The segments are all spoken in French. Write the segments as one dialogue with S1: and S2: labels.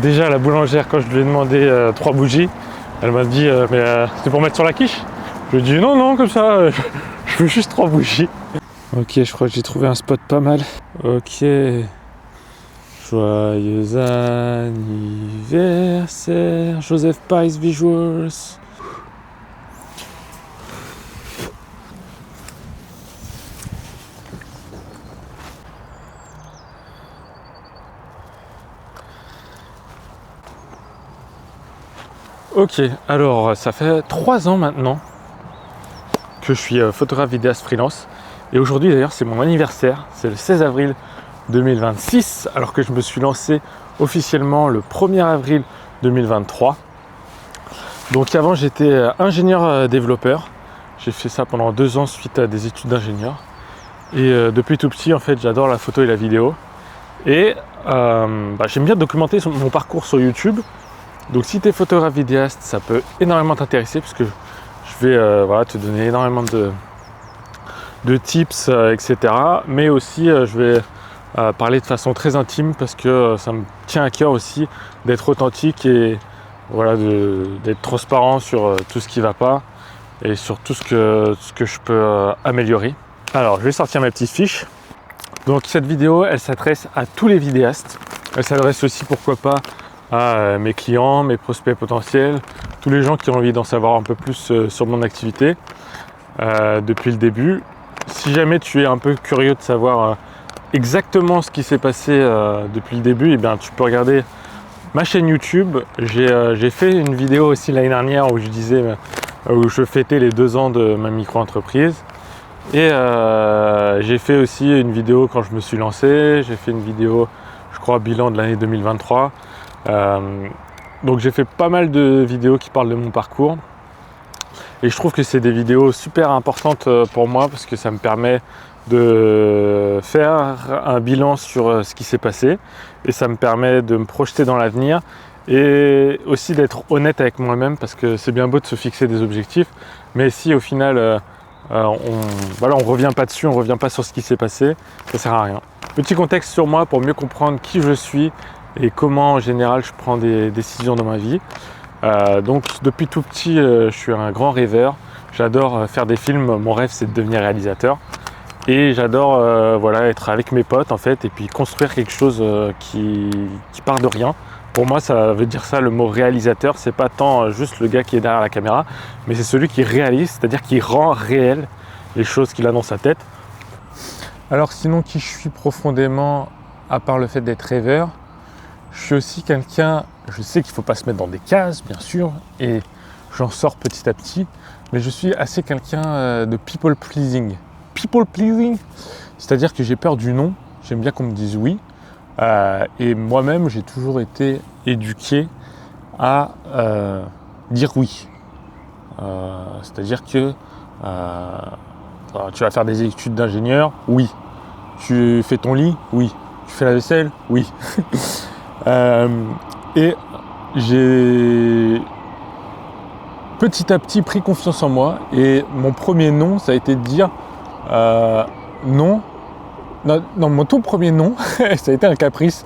S1: Déjà la boulangère, quand je lui ai demandé 3 bougies, elle m'a dit c'est pour mettre sur la quiche? Je lui ai dit non, comme ça, je veux juste 3 bougies. Ok, je crois que j'ai trouvé un spot pas mal. Ok. Joyeux anniversaire, Joseph Pies Visuals. Ok, alors ça fait 3 ans maintenant que je suis photographe vidéaste freelance. Et aujourd'hui d'ailleurs c'est mon anniversaire, c'est le 16 avril 2026, alors que je me suis lancé officiellement le 1er avril 2023. Donc avant j'étais ingénieur développeur, j'ai fait ça pendant 2 ans suite à des études d'ingénieur. Et depuis tout petit en fait j'adore la photo et la vidéo. Et j'aime bien documenter mon parcours sur YouTube. Donc si tu es photographe vidéaste, ça peut énormément t'intéresser parce que je vais te donner énormément de tips, etc. Mais aussi je vais parler de façon très intime parce que ça me tient à cœur aussi d'être authentique et voilà, d'être transparent sur tout ce qui ne va pas et sur tout ce que je peux améliorer. Alors je vais sortir ma petite fiche. Donc cette vidéo elle s'adresse à tous les vidéastes. Elle s'adresse aussi pourquoi pas à mes clients, mes prospects potentiels, tous les gens qui ont envie d'en savoir un peu plus sur mon activité depuis le début. Si jamais tu es un peu curieux de savoir exactement ce qui s'est passé depuis le début, eh bien, tu peux regarder ma chaîne YouTube. J'ai fait une vidéo aussi l'année dernière où je fêtais les 2 ans de ma micro-entreprise. Et j'ai fait aussi une vidéo quand je me suis lancé. J'ai fait une vidéo, je crois, bilan de l'année 2023. Donc j'ai fait pas mal de vidéos qui parlent de mon parcours et je trouve que c'est des vidéos super importantes pour moi parce que ça me permet de faire un bilan sur ce qui s'est passé et ça me permet de me projeter dans l'avenir et aussi d'être honnête avec moi-même parce que c'est bien beau de se fixer des objectifs mais si au final on revient pas dessus, on revient pas sur ce qui s'est passé, ça sert à rien. Petit contexte sur moi pour mieux comprendre qui je suis et comment en général je prends des décisions dans ma vie. Donc depuis tout petit je suis un grand rêveur, j'adore faire des films, mon rêve c'est de devenir réalisateur et j'adore être avec mes potes en fait et puis construire quelque chose qui part de rien. Pour moi ça veut dire ça, le mot réalisateur, c'est pas tant juste le gars qui est derrière la caméra mais c'est celui qui réalise, c'est-à-dire qui rend réel les choses qu'il a dans sa tête. Alors sinon qui je suis profondément, à part le fait d'être rêveur, je suis aussi quelqu'un, je sais qu'il ne faut pas se mettre dans des cases, bien sûr, et j'en sors petit à petit, mais je suis assez quelqu'un de people pleasing. People pleasing, c'est-à-dire que j'ai peur du non, j'aime bien qu'on me dise oui, et moi-même j'ai toujours été éduqué à dire oui. C'est-à-dire que tu vas faire des études d'ingénieur, oui. Tu fais ton lit, oui. Tu fais la vaisselle, oui. Et j'ai petit à petit pris confiance en moi et mon premier non ça a été de dire non, mon tout premier non ça a été un caprice,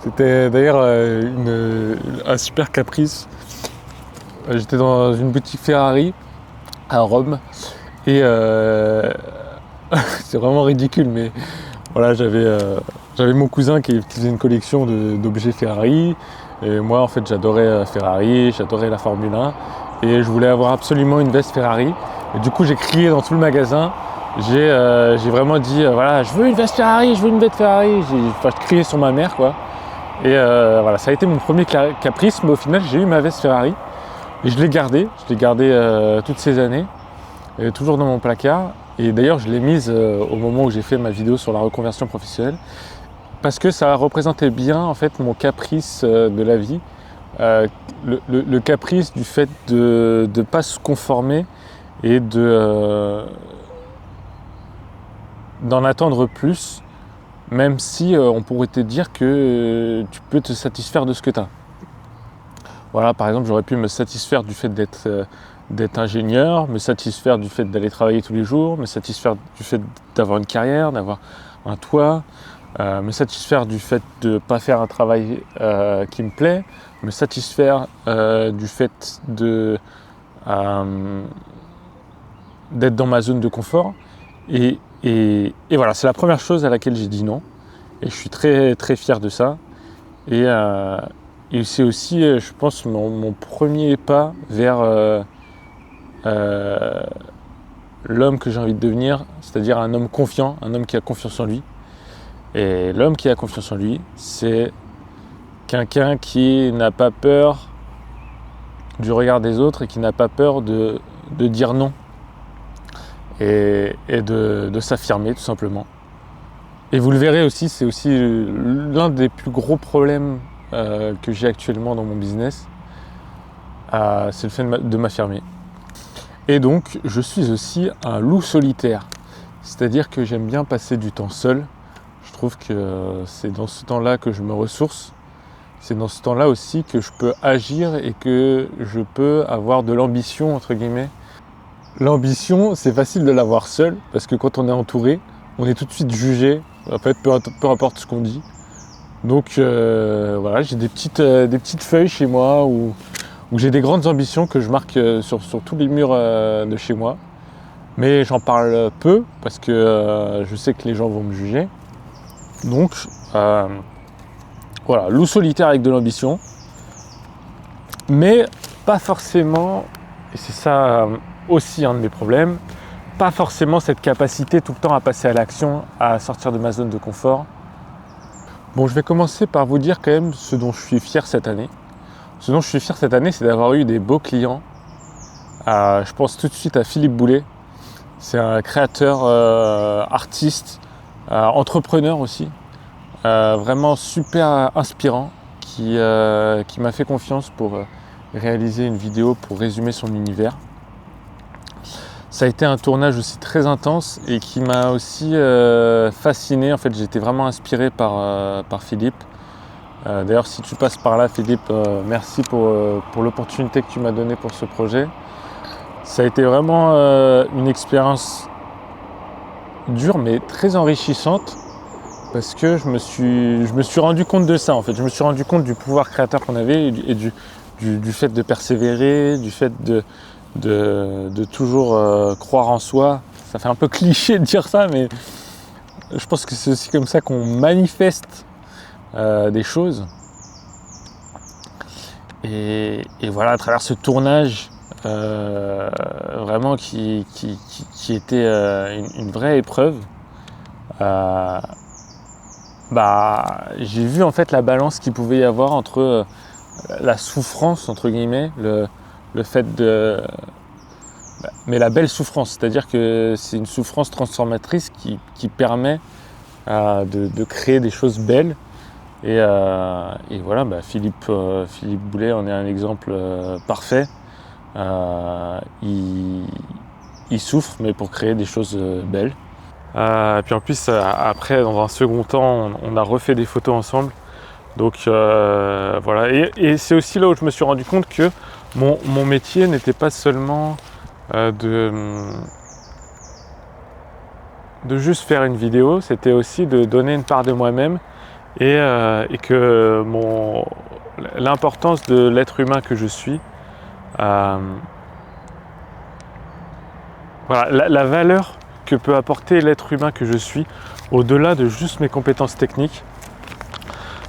S1: c'était d'ailleurs un super caprice. J'étais dans une boutique Ferrari à Rome et c'est vraiment ridicule mais voilà, j'avais mon cousin qui faisait une collection d'objets Ferrari et moi en fait j'adorais Ferrari, j'adorais la Formule 1 et je voulais avoir absolument une veste Ferrari et du coup j'ai crié dans tout le magasin, j'ai vraiment dit voilà, je veux une veste Ferrari, je veux une veste Ferrari, j'ai crié sur ma mère quoi et voilà, ça a été mon premier caprice mais au final j'ai eu ma veste Ferrari et je l'ai gardée toutes ces années, toujours dans mon placard. Et d'ailleurs, je l'ai mise au moment où j'ai fait ma vidéo sur la reconversion professionnelle parce que ça représentait bien en fait mon caprice de la vie, le caprice du fait de ne pas se conformer et d'en attendre plus, même si on pourrait te dire que tu peux te satisfaire de ce que tu as. Voilà, par exemple, j'aurais pu me satisfaire du fait d'être ingénieur, me satisfaire du fait d'aller travailler tous les jours, me satisfaire du fait d'avoir une carrière, d'avoir un toit, me satisfaire du fait de ne pas faire un travail qui me plaît, me satisfaire du fait d'être dans ma zone de confort. Et voilà, c'est la première chose à laquelle j'ai dit non. Et je suis très très fier de ça. Et c'est aussi, je pense, mon premier pas vers l'homme que j'ai envie de devenir, c'est-à-dire un homme confiant, un homme qui a confiance en lui. Et l'homme qui a confiance en lui, c'est quelqu'un qui n'a pas peur du regard des autres et qui n'a pas peur de dire non et de s'affirmer tout simplement. Et vous le verrez aussi, c'est aussi l'un des plus gros problèmes que j'ai actuellement dans mon business, c'est le fait de m'affirmer. Et donc, je suis aussi un loup solitaire, c'est-à-dire que j'aime bien passer du temps seul. Je trouve que c'est dans ce temps-là que je me ressource. C'est dans ce temps-là aussi que je peux agir et que je peux avoir de l'ambition, entre guillemets. L'ambition, c'est facile de l'avoir seul, parce que quand on est entouré, on est tout de suite jugé, en fait, peu importe ce qu'on dit. Donc voilà, j'ai des petites feuilles chez moi où j'ai des grandes ambitions que je marque sur tous les murs de chez moi. Mais j'en parle peu, parce que je sais que les gens vont me juger. Donc voilà, loup solitaire avec de l'ambition, mais pas forcément, et c'est ça aussi un de mes problèmes, pas forcément cette capacité tout le temps à passer à l'action, à sortir de ma zone de confort. Bon, je vais commencer par vous dire quand même ce dont je suis fier cette année. Ce dont je suis fier cette année, c'est d'avoir eu des beaux clients. Je pense tout de suite à Philippe Boulet. C'est un créateur, artiste, entrepreneur aussi. Vraiment super inspirant, qui m'a fait confiance pour réaliser une vidéo pour résumer son univers. Ça a été un tournage aussi très intense et qui m'a aussi fasciné. En fait, j'ai été vraiment inspiré par Philippe. D'ailleurs, si tu passes par là, Philippe, merci pour l'opportunité que tu m'as donnée pour ce projet. Ça a été vraiment une expérience dure mais très enrichissante. Parce que je me suis rendu compte de ça en fait. Je me suis rendu compte du pouvoir créateur qu'on avait et du fait de persévérer, du fait de toujours croire en soi. Ça fait un peu cliché de dire ça, mais je pense que c'est aussi comme ça qu'on manifeste des choses. Et voilà, à travers ce tournage, vraiment qui était une vraie épreuve, j'ai vu en fait la balance qu'il pouvait y avoir entre la souffrance entre guillemets, le fait mais la belle souffrance, c'est-à-dire que c'est une souffrance transformatrice qui permet de créer des choses belles et voilà, Philippe Boulet en est un exemple parfait. Il souffre mais pour créer des choses belles. Puis en plus, après, dans un second temps, on a refait des photos ensemble. Donc voilà. Et c'est aussi là où je me suis rendu compte que mon métier n'était pas seulement de juste faire une vidéo, c'était aussi de donner une part de moi-même et que l'importance de l'être humain que je suis, voilà, la valeur que peut apporter l'être humain que je suis au-delà de juste mes compétences techniques,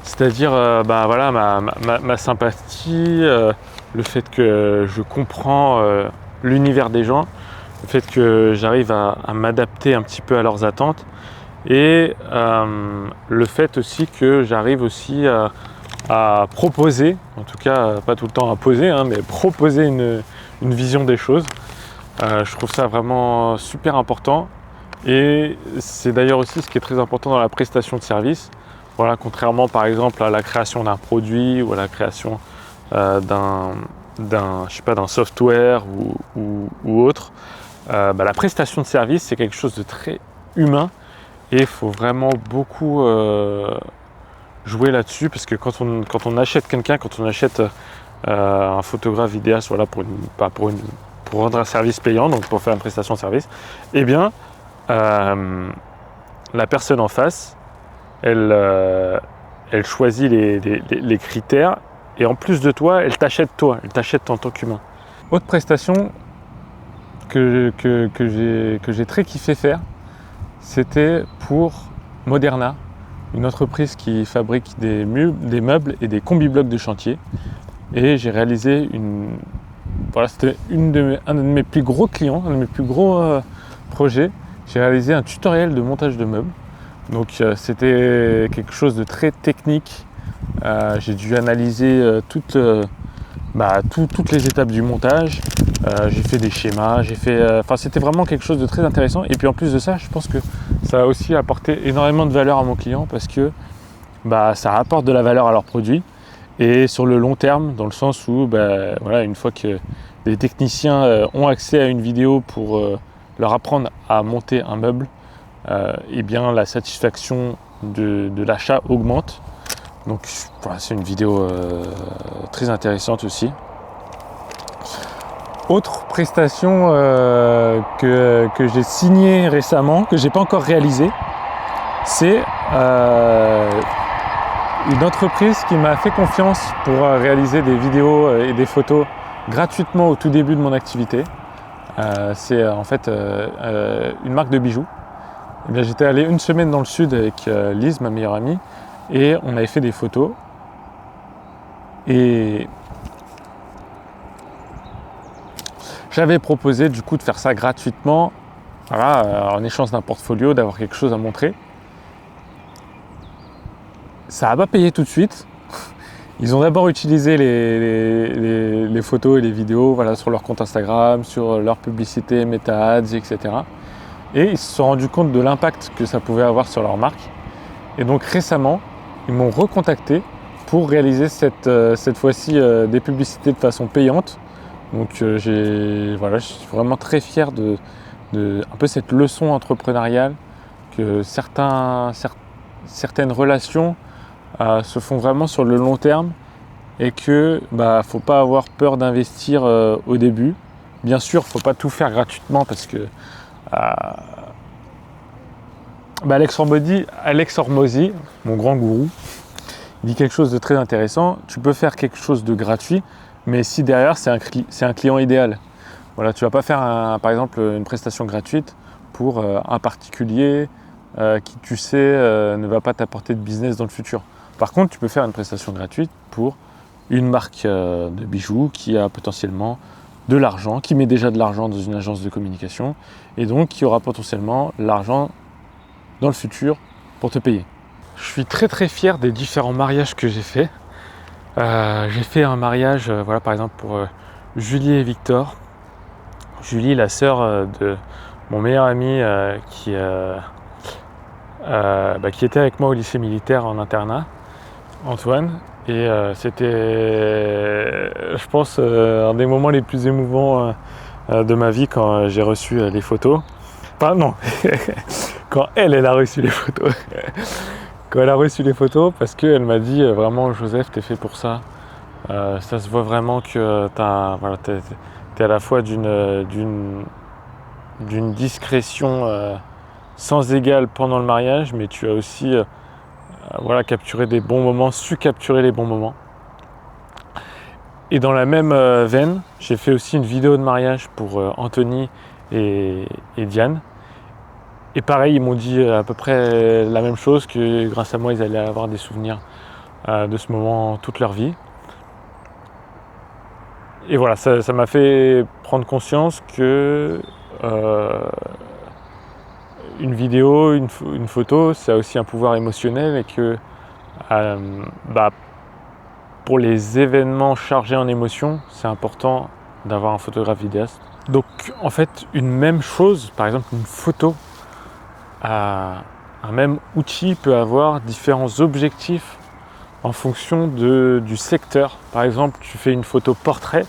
S1: c'est-à-dire voilà, ma sympathie, le fait que je comprends l'univers des gens, le fait que j'arrive à m'adapter un petit peu à leurs attentes et le fait aussi que j'arrive aussi à proposer, en tout cas pas tout le temps à poser, mais proposer une vision des choses. Je trouve ça vraiment super important et c'est d'ailleurs aussi ce qui est très important dans la prestation de service. Voilà, contrairement par exemple à la création d'un produit ou à la création d'un software ou autre, la prestation de service c'est quelque chose de très humain et il faut vraiment beaucoup jouer là-dessus parce que quand on achète quelqu'un, quand on achète un photographe vidéaste, voilà, pour rendre un service payant, donc pour faire une prestation de service, eh bien la personne en face, elle choisit les critères et en plus de toi, elle t'achète en tant qu'humain. Autre prestation que j'ai très kiffé faire, c'était pour Moderna, une entreprise qui fabrique des meubles et des combi-blocs de chantier. Et j'ai réalisé c'était un de mes plus gros clients, un de mes plus gros projets. J'ai réalisé un tutoriel de montage de meubles. Donc c'était quelque chose de très technique. J'ai dû analyser toutes les étapes du montage. J'ai fait des schémas, c'était vraiment quelque chose de très intéressant. Et puis en plus de ça, je pense que ça a aussi apporté énormément de valeur à mon client parce que ça apporte de la valeur à leurs produits. Et sur le long terme, dans le sens où une fois que les techniciens ont accès à une vidéo pour leur apprendre à monter un meuble, la satisfaction de l'achat augmente. Donc c'est une vidéo très intéressante aussi. Autre prestation que j'ai signée récemment, que j'ai pas encore réalisée, c'est une entreprise qui m'a fait confiance pour réaliser des vidéos et des photos gratuitement au tout début de mon activité. C'est en fait une marque de bijoux. J'étais allé une semaine dans le sud avec Lise, ma meilleure amie, et on avait fait des photos. Et j'avais proposé du coup de faire ça gratuitement, en échange d'un portfolio, d'avoir quelque chose à montrer. Ça n'a pas payé tout de suite. Ils ont d'abord utilisé les photos et les vidéos sur leur compte Instagram, sur leur publicité, Meta Ads, etc. Et ils se sont rendus compte de l'impact que ça pouvait avoir sur leur marque. Et donc récemment, ils m'ont recontacté pour réaliser cette fois-ci des publicités de façon payante. Donc je suis vraiment très fier de un peu cette leçon entrepreneuriale que certaines relations se font vraiment sur le long terme et que faut pas avoir peur d'investir au début. Bien sûr, faut pas tout faire gratuitement parce que Alex Hormozy, mon grand gourou, dit quelque chose de très intéressant. Tu peux faire quelque chose de gratuit, mais si derrière c'est un client idéal. Voilà, tu vas pas faire par exemple une prestation gratuite pour un particulier qui tu sais ne va pas t'apporter de business dans le futur. Par contre, tu peux faire une prestation gratuite pour une marque de bijoux qui a potentiellement de l'argent, qui met déjà de l'argent dans une agence de communication et donc qui aura potentiellement l'argent dans le futur pour te payer. Je suis très très fier des différents mariages que j'ai faits. J'ai fait un mariage, par exemple pour Julie et Victor. Julie, la sœur de mon meilleur ami qui était avec moi au lycée militaire en internat, Antoine. Et c'était, je pense, un des moments les plus émouvants de ma vie quand j'ai reçu les photos. Enfin non, quand elle a reçu les photos. Quand elle a reçu les photos, parce qu'elle m'a dit vraiment, Joseph, t'es fait pour ça. Ça se voit vraiment que t'es à la fois d'une discrétion sans égale pendant le mariage, mais tu as aussi capturé des bons moments, su capturer les bons moments. Et dans la même veine, j'ai fait aussi une vidéo de mariage pour Anthony et Diane. Et pareil, ils m'ont dit à peu près la même chose, que grâce à moi, ils allaient avoir des souvenirs de ce moment toute leur vie. Et voilà, ça m'a fait prendre conscience que une vidéo, une photo, ça a aussi un pouvoir émotionnel et que pour les événements chargés en émotions, c'est important d'avoir un photographe vidéaste. Donc en fait, une même chose, par exemple une photo, un même outil peut avoir différents objectifs en fonction du secteur. Par exemple, tu fais une photo portrait,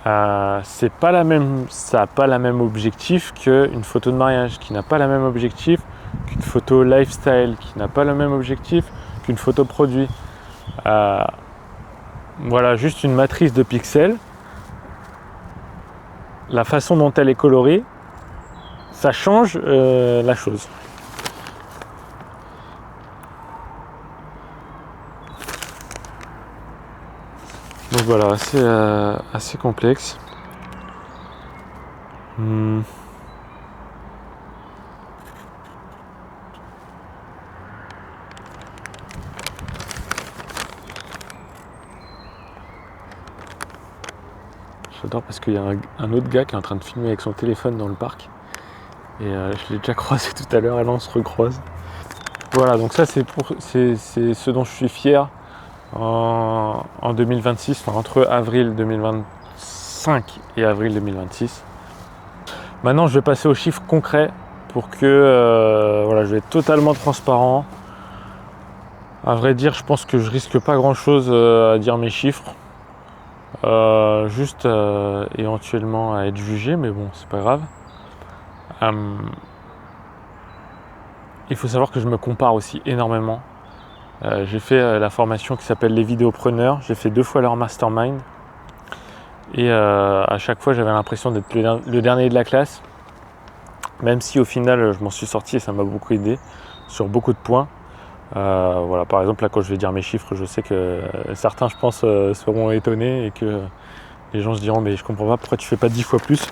S1: ça n'a pas la même objectif qu'une photo de mariage, qui n'a pas le même objectif qu'une photo lifestyle, qui n'a pas le même objectif qu'une photo produit. Voilà, juste une matrice de pixels. La façon dont elle est colorée, ça change la chose. Donc voilà, assez complexe. J'adore parce qu'il y a un autre gars qui est en train de filmer avec son téléphone dans le parc. Et je l'ai déjà croisé tout à l'heure, et là on se recroise. Voilà, donc ça c'est ce dont je suis fier en 2026, enfin entre avril 2025 et avril 2026. Maintenant je vais passer aux chiffres concrets pour que voilà, je vais être totalement transparent. À vrai dire, je pense que je risque pas grand chose à dire mes chiffres. Juste éventuellement à être jugé, mais bon, c'est pas grave. Il faut savoir que je me compare aussi énormément. J'ai fait la formation qui s'appelle les vidéopreneurs. J'ai fait 2 fois leur mastermind. Et à chaque fois, j'avais l'impression d'être le dernier de la classe. Même si au final, je m'en suis sorti et ça m'a beaucoup aidé sur beaucoup de points. Voilà, par exemple, là, quand je vais dire mes chiffres, je sais que certains, je pense, seront étonnés et que les gens se diront mais je comprends pas pourquoi tu fais pas 10 fois plus.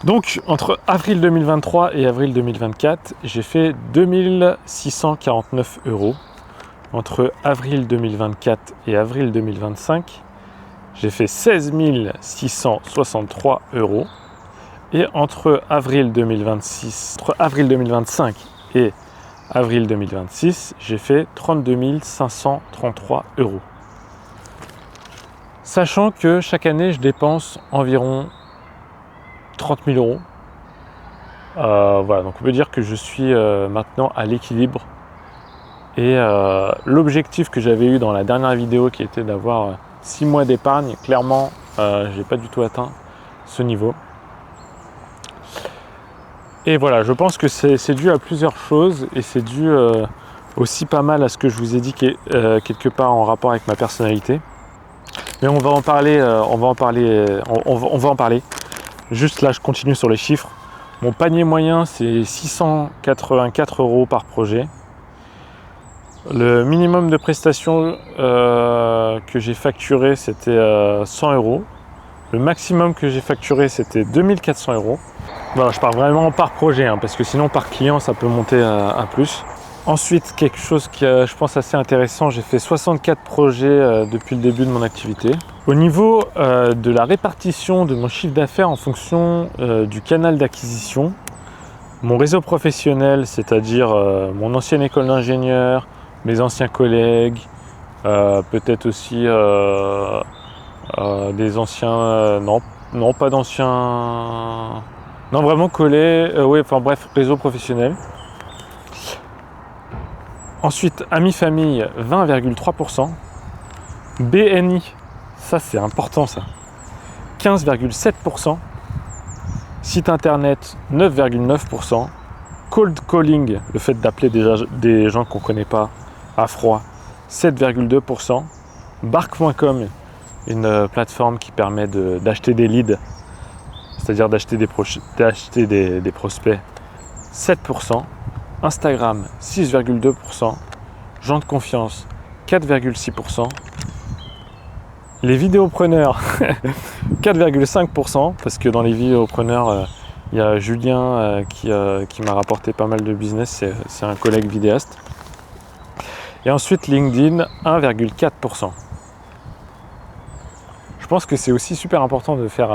S1: Donc entre avril 2023 et avril 2024, j'ai fait 2649 €. Entre avril 2024 et avril 2025, j'ai fait 16 663 €. Et entre avril 2025 et avril 2026, j'ai fait 32 533 €. Sachant que chaque année, je dépense environ 30 000 €. Voilà, donc on peut dire que je suis maintenant à l'équilibre. Et l'objectif que j'avais eu dans la dernière vidéo, qui était d'avoir 6 mois d'épargne, clairement, j'ai pas du tout atteint ce niveau. Et voilà, je pense que c'est dû à plusieurs choses et c'est dû aussi pas mal à ce que je vous ai dit quelque part en rapport avec ma personnalité. Mais on va en parler, on va en parler. Juste là, je continue sur les chiffres. Mon panier moyen, c'est 684 € par projet. Le minimum de prestations que j'ai facturé, c'était 100 €. Le maximum que j'ai facturé, c'était 2400 €. Voilà, je parle vraiment par projet, hein, parce que sinon par client, ça peut monter à plus. Ensuite, quelque chose qui est, je pense, assez intéressant, j'ai fait 64 projets depuis le début de mon activité. Au niveau de la répartition de mon chiffre d'affaires en fonction du canal d'acquisition, mon réseau professionnel, c'est-à-dire mon ancienne école d'ingénieur, mes anciens collègues, peut-être aussi des anciens... non, pas d'anciens... Non, vraiment collègues, oui, enfin bref, réseau professionnel. Ensuite, amis famille, 20,3%. BNI, ça c'est important ça, 15,7%. Site internet, 9,9%. Cold calling, le fait d'appeler des gens qu'on ne connaît pas à froid, 7,2%. Bark.com, une plateforme qui permet d'acheter des leads, c'est-à-dire d'acheter des prospects, 7%. Instagram, 6,2%. Gens de confiance, 4,6%. Les vidéopreneurs, 4,5%, parce que dans les vidéopreneurs, il y a Julien qui m'a rapporté pas mal de business, c'est un collègue vidéaste. Et ensuite LinkedIn, 1,4%. Je pense que c'est aussi super important de faire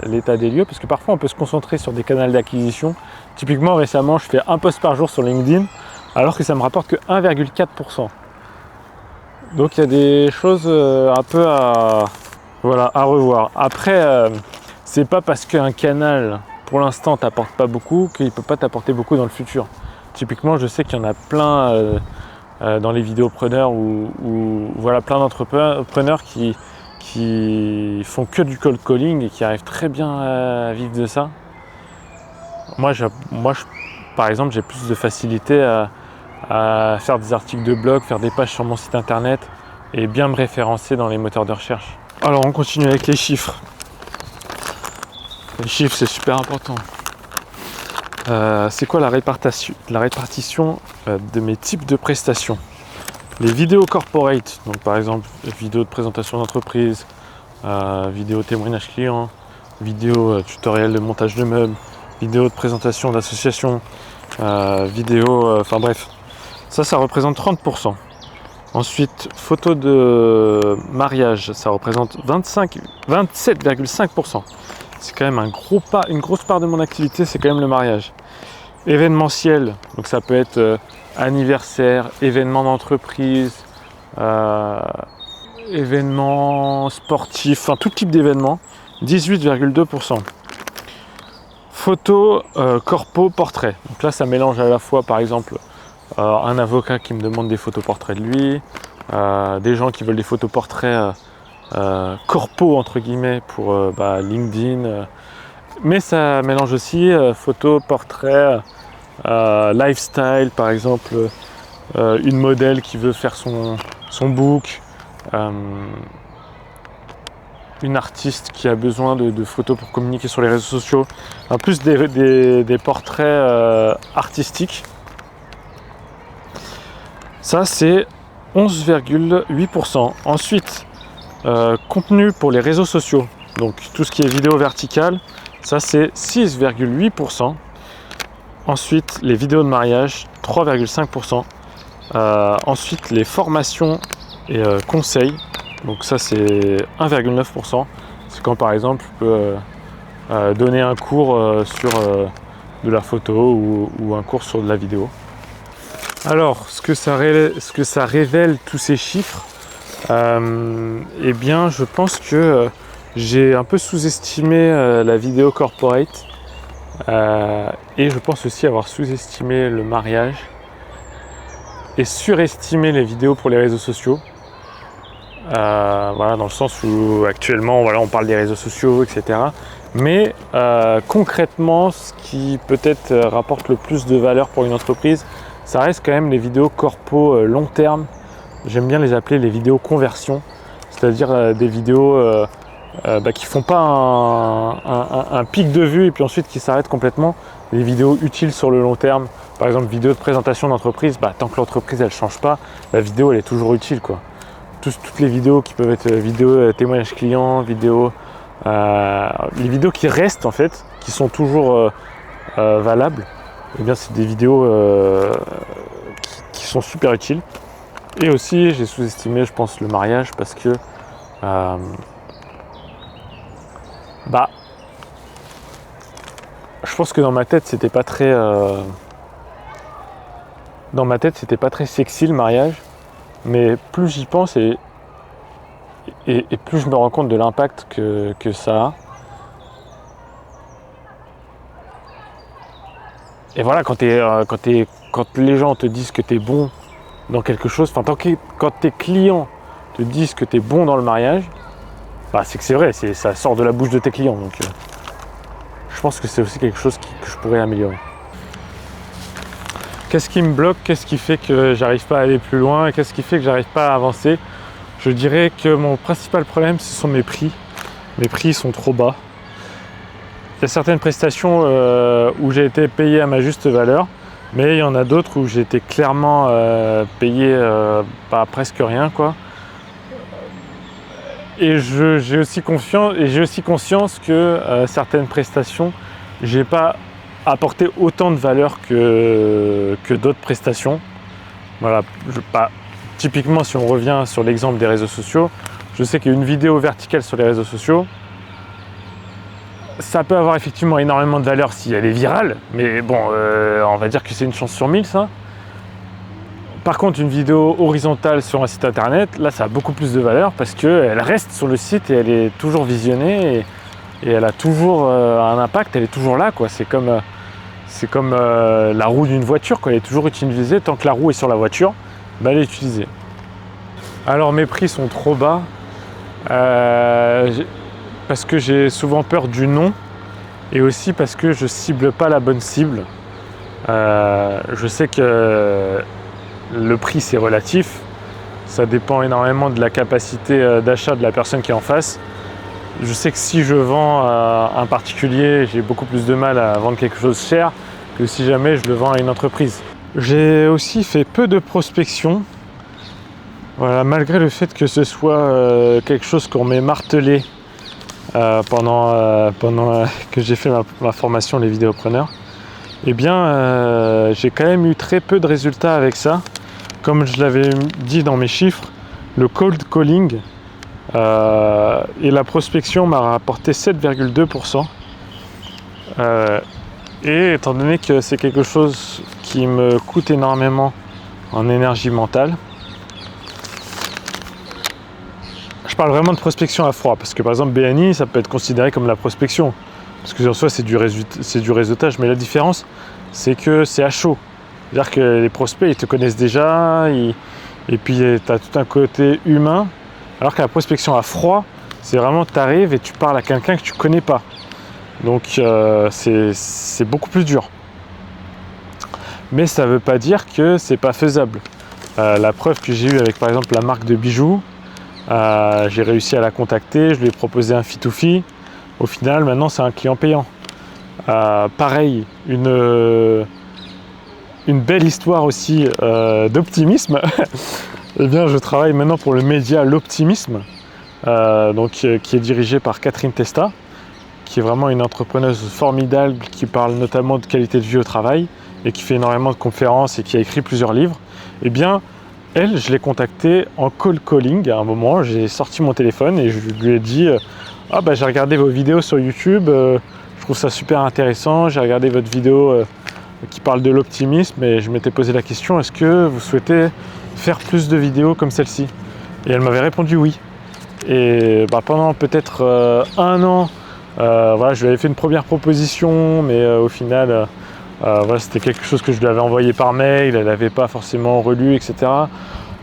S1: l'état des lieux, parce que parfois on peut se concentrer sur des canaux d'acquisition. Typiquement récemment, je fais un post par jour sur LinkedIn, alors que ça me rapporte que 1,4%. Donc il y a des choses un peu à revoir. Après, c'est pas parce qu'un canal pour l'instant t'apporte pas beaucoup qu'il peut pas t'apporter beaucoup dans le futur. Typiquement, je sais qu'il y en a plein dans les vidéopreneurs ou voilà, plein d'entrepreneurs qui font que du cold calling et qui arrivent très bien à vivre de ça. Moi, par exemple, j'ai plus de facilité à faire des articles de blog, faire des pages sur mon site internet et bien me référencer dans les moteurs de recherche. Alors, on continue avec les chiffres. Les chiffres, c'est super important. C'est quoi la répartition de mes types de prestations? Les vidéos corporate, donc par exemple vidéo de présentation d'entreprise, vidéo témoignage client, vidéo tutoriel de montage de meubles, vidéo de présentation d'association, vidéo, enfin bref, ça représente 30%. Ensuite, photo de mariage, ça représente 27,5%. C'est quand même une grosse part de mon activité, c'est quand même le mariage. Événementiel, donc ça peut être anniversaire, événement d'entreprise, événements sportifs, enfin tout type d'événement, 18,2%. Photo, corpo, portrait. Donc là, ça mélange à la fois, par exemple, un avocat qui me demande des photos portraits de lui, des gens qui veulent des photos portraits corpo entre guillemets pour LinkedIn, mais ça mélange aussi photos, portraits, lifestyle par exemple, une modèle qui veut faire son book, une artiste qui a besoin de photos pour communiquer sur les réseaux sociaux, en plus des portraits artistiques. Ça c'est 11,8%. Ensuite, contenu pour les réseaux sociaux, donc tout ce qui est vidéo verticale, ça c'est 6,8%. Ensuite, les vidéos de mariage, 3,5%. Ensuite, les formations et conseils, donc ça c'est 1,9%. C'est quand par exemple je peux donner un cours sur de la photo ou un cours sur de la vidéo. Alors, ce que ça révèle tous ces chiffres, eh bien, je pense que j'ai un peu sous-estimé la vidéo corporate et je pense aussi avoir sous-estimé le mariage et surestimé les vidéos pour les réseaux sociaux. Voilà, dans le sens où actuellement, voilà, on parle des réseaux sociaux, etc. Mais concrètement, ce qui peut-être rapporte le plus de valeur pour une entreprise, ça reste quand même les vidéos corpo long terme. J'aime bien les appeler les vidéos conversion, c'est-à-dire des vidéos qui font pas un pic de vue et puis ensuite qui s'arrêtent complètement. Des vidéos utiles sur le long terme, par exemple vidéo de présentation d'entreprise, tant que l'entreprise elle change pas, la vidéo elle est toujours utile quoi. Toutes les vidéos qui peuvent être vidéo témoignage client, les vidéos qui restent en fait, qui sont toujours valables, eh bien c'est des vidéos qui sont super utiles. Et aussi j'ai sous-estimé je pense le mariage parce que je pense que dans ma tête c'était pas très sexy le mariage, mais plus j'y pense et plus je me rends compte de l'impact que ça a. Et voilà, quand les gens te disent que tu es bon dans quelque chose, quand tes clients te disent que tu es bon dans le mariage, c'est que c'est vrai, ça sort de la bouche de tes clients. Donc je pense que c'est aussi quelque chose que je pourrais améliorer. Qu'est-ce qui me bloque? Qu'est-ce qui fait que j'arrive pas à aller plus loin? Et qu'est-ce qui fait que j'arrive pas à avancer? Je dirais que mon principal problème, ce sont mes prix. Mes prix sont trop bas. Il y a certaines prestations où j'ai été payé à ma juste valeur, mais il y en a d'autres où j'ai été clairement payé presque rien, quoi. Et j'ai aussi conscience que certaines prestations, j'ai pas apporté autant de valeur que d'autres prestations. Voilà, typiquement, si on revient sur l'exemple des réseaux sociaux, je sais qu'une vidéo verticale sur les réseaux sociaux, ça peut avoir effectivement énormément de valeur si elle est virale, mais bon, on va dire que c'est une chance sur 1000 ça. Par contre, une vidéo horizontale sur un site internet, là ça a beaucoup plus de valeur parce qu'elle reste sur le site et elle est toujours visionnée et elle a toujours un impact, elle est toujours là, quoi. C'est comme la roue d'une voiture, quoi. Elle est toujours utilisée, tant que la roue est sur la voiture, elle est utilisée. Alors mes prix sont trop bas parce que j'ai souvent peur du non et aussi parce que je cible pas la bonne cible. Je sais que le prix c'est relatif, ça dépend énormément de la capacité d'achat de la personne qui est en face. Je sais que si je vends à un particulier, j'ai beaucoup plus de mal à vendre quelque chose cher que si jamais je le vends à une entreprise. J'ai aussi fait peu de prospection Voilà, malgré le fait que ce soit quelque chose qu'on m'ait martelé pendant que j'ai fait ma formation les vidéopreneurs, eh bien j'ai quand même eu très peu de résultats avec ça. Comme je l'avais dit dans mes chiffres, le cold calling et la prospection m'a rapporté 7,2%. Et étant donné que c'est quelque chose qui me coûte énormément en énergie mentale, je parle vraiment de prospection à froid, parce que par exemple BNI, ça peut être considéré comme la prospection, parce que en soi c'est du réseautage, mais la différence c'est que c'est à chaud. C'est-à-dire que les prospects ils te connaissent déjà, et puis tu as tout un côté humain, alors que la prospection à froid, c'est vraiment tu arrives et tu parles à quelqu'un que tu connais pas. Donc c'est beaucoup plus dur. Mais ça ne veut pas dire que c'est pas faisable. La preuve que j'ai eue avec par exemple la marque de bijoux, j'ai réussi à la contacter, je lui ai proposé un fee-to-fee. Au final, maintenant c'est un client payant. Pareil, une belle histoire aussi d'optimisme. Eh bien, je travaille maintenant pour le média L'Optimisme, qui est dirigé par Catherine Testa, qui est vraiment une entrepreneuse formidable, qui parle notamment de qualité de vie au travail et qui fait énormément de conférences et qui a écrit plusieurs livres. Eh bien, elle, je l'ai contactée en cold calling. À un moment, j'ai sorti mon téléphone et je lui ai dit j'ai regardé vos vidéos sur YouTube, je trouve ça super intéressant, j'ai regardé votre vidéo qui parle de l'optimisme et je m'étais posé la question, est-ce que vous souhaitez faire plus de vidéos comme celle-ci? Et elle m'avait répondu oui. Et pendant peut-être 1 an, je lui avais fait une première proposition, mais au final, c'était quelque chose que je lui avais envoyé par mail, elle n'avait pas forcément relu, etc.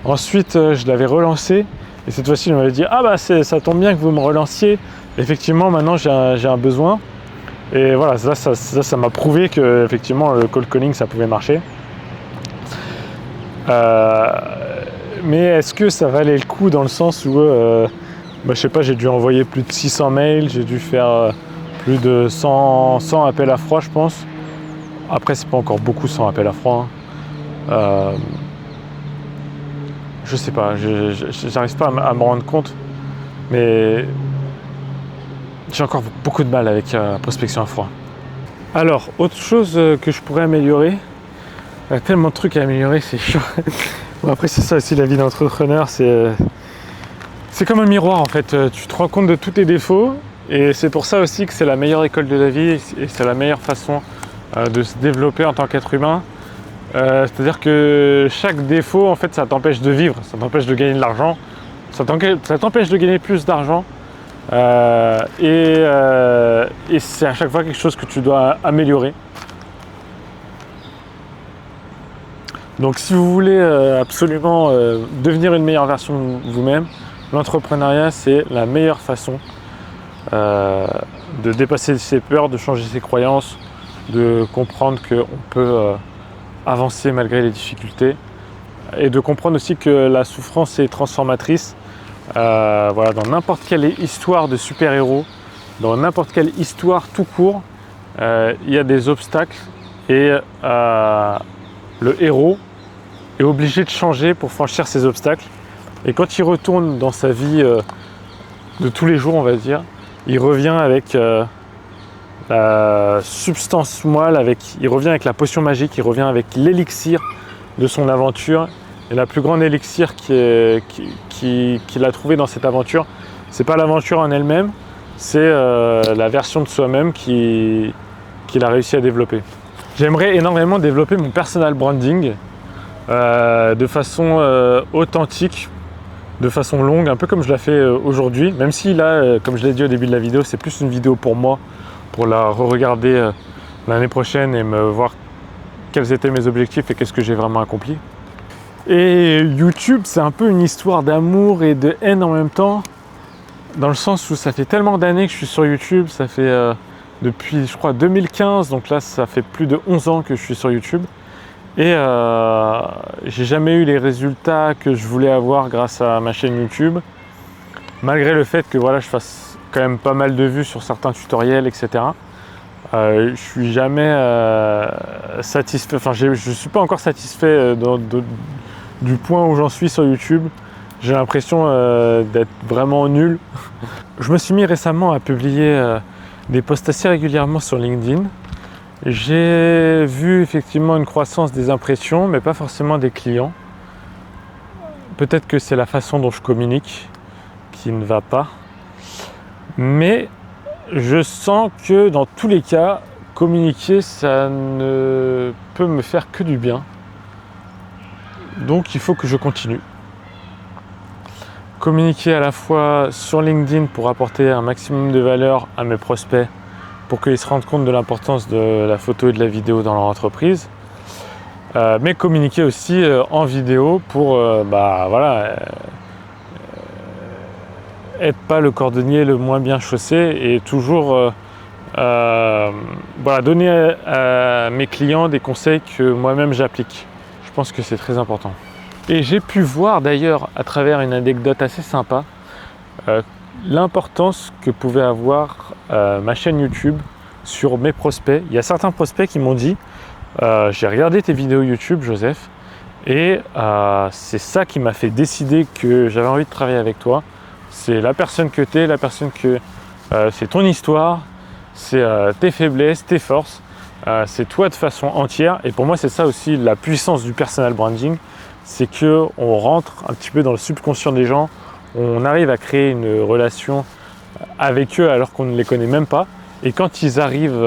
S1: Ensuite, je l'avais relancé, et cette fois-ci, elle m'avait dit ça tombe bien que vous me relanciez. Effectivement, maintenant, j'ai un besoin. Et voilà, ça m'a prouvé que effectivement, le cold calling, ça pouvait marcher. Mais est-ce que ça valait le coup dans le sens où je sais pas, j'ai dû envoyer plus de 600 mails, j'ai dû faire plus de 100 appels à froid, je pense. Après, c'est pas encore beaucoup 100 appels à froid. Je sais pas, j'arrive pas à me rendre compte, mais j'ai encore beaucoup de mal avec la prospection à froid. Alors, autre chose que je pourrais améliorer, il y a tellement de trucs à améliorer, c'est chiant. Bon, après, c'est ça aussi la vie d'entrepreneur, c'est comme un miroir en fait, tu te rends compte de tous tes défauts et c'est pour ça aussi que c'est la meilleure école de la vie et c'est la meilleure façon de se développer en tant qu'être humain. C'est-à-dire que chaque défaut en fait ça t'empêche de vivre, ça t'empêche de gagner de l'argent, ça t'empêche de gagner plus d'argent et c'est à chaque fois quelque chose que tu dois améliorer. Donc si vous voulez absolument devenir une meilleure version de vous-même, l'entrepreneuriat, c'est la meilleure façon de dépasser ses peurs, de changer ses croyances, de comprendre qu'on peut avancer malgré les difficultés et de comprendre aussi que la souffrance est transformatrice. Dans n'importe quelle histoire de super-héros, dans n'importe quelle histoire tout court, il y a des obstacles et le héros est obligé de changer pour franchir ces obstacles. Et quand il retourne dans sa vie de tous les jours, on va dire, il revient avec la substance moelle, il revient avec la potion magique, il revient avec l'élixir de son aventure. Et la plus grande élixir qu'il a trouvé dans cette aventure, c'est pas l'aventure en elle-même, c'est la version de soi-même qu'il a réussi à développer. J'aimerais énormément développer mon personal branding de façon authentique, de façon longue, un peu comme je l'ai fait aujourd'hui, même si là, comme je l'ai dit au début de la vidéo, c'est plus une vidéo pour moi, pour la re-regarder l'année prochaine et me voir quels étaient mes objectifs et qu'est-ce que j'ai vraiment accompli. Et YouTube, c'est un peu une histoire d'amour et de haine en même temps, dans le sens où ça fait tellement d'années que je suis sur YouTube, ça fait depuis, je crois, 2015, donc là, ça fait plus de 11 ans que je suis sur YouTube. Et j'ai jamais eu les résultats que je voulais avoir grâce à ma chaîne YouTube, malgré le fait que voilà, je fasse quand même pas mal de vues sur certains tutoriels, etc. Je suis jamais satisfait, enfin je suis pas encore satisfait du point où j'en suis sur YouTube. j'ai l'impression d'être vraiment nul. Je me suis mis récemment à publier des posts assez régulièrement sur LinkedIn. J'ai vu effectivement une croissance des impressions, mais pas forcément des clients. Peut-être que c'est la façon dont je communique qui ne va pas. Mais je sens que dans tous les cas, communiquer, ça ne peut me faire que du bien. Donc il faut que je continue. Communiquer à la fois sur LinkedIn pour apporter un maximum de valeur à mes prospects pour qu'ils se rendent compte de l'importance de la photo et de la vidéo dans leur entreprise, mais communiquer aussi en vidéo pour être pas le cordonnier le moins bien chaussé et toujours donner à mes clients des conseils que moi-même j'applique. Je pense que c'est très important. Et j'ai pu voir d'ailleurs à travers une anecdote assez sympa l'importance que pouvait avoir ma chaîne YouTube sur mes prospects. Il y a certains prospects qui m'ont dit j'ai regardé tes vidéos YouTube, Joseph, et c'est ça qui m'a fait décider que j'avais envie de travailler avec toi. C'est la personne que tu es, la personne que c'est ton histoire, c'est tes faiblesses, tes forces, c'est toi de façon entière. Et pour moi, c'est ça aussi la puissance du personal branding, c'est qu'on rentre un petit peu dans le subconscient des gens, on arrive à créer une relation avec eux alors qu'on ne les connaît même pas. Et quand ils arrivent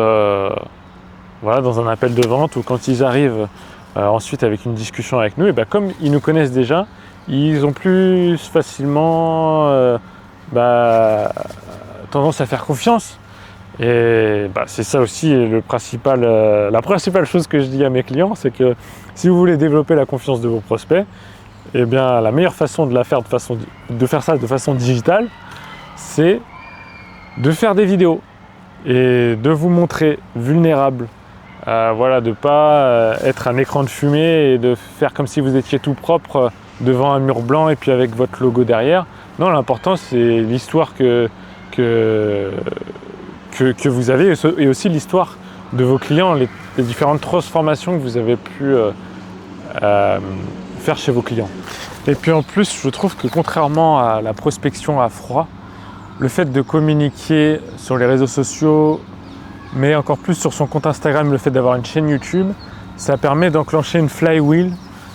S1: dans un appel de vente ou quand ils arrivent ensuite avec une discussion avec nous, et comme ils nous connaissent déjà, ils ont plus facilement tendance à faire confiance. Et c'est ça aussi la principale chose que je dis à mes clients, c'est que si vous voulez développer la confiance de vos prospects, eh bien la meilleure façon de faire ça de façon digitale, c'est de faire des vidéos et de vous montrer vulnérable. De ne pas être un écran de fumée et de faire comme si vous étiez tout propre devant un mur blanc et puis avec votre logo derrière. Non, l'important c'est l'histoire que vous avez et aussi l'histoire de vos clients, les différentes transformations que vous avez pu faire chez vos clients. Et puis en plus, je trouve que contrairement à la prospection à froid, le fait de communiquer sur les réseaux sociaux, mais encore plus sur son compte Instagram, le fait d'avoir une chaîne YouTube, ça permet d'enclencher une flywheel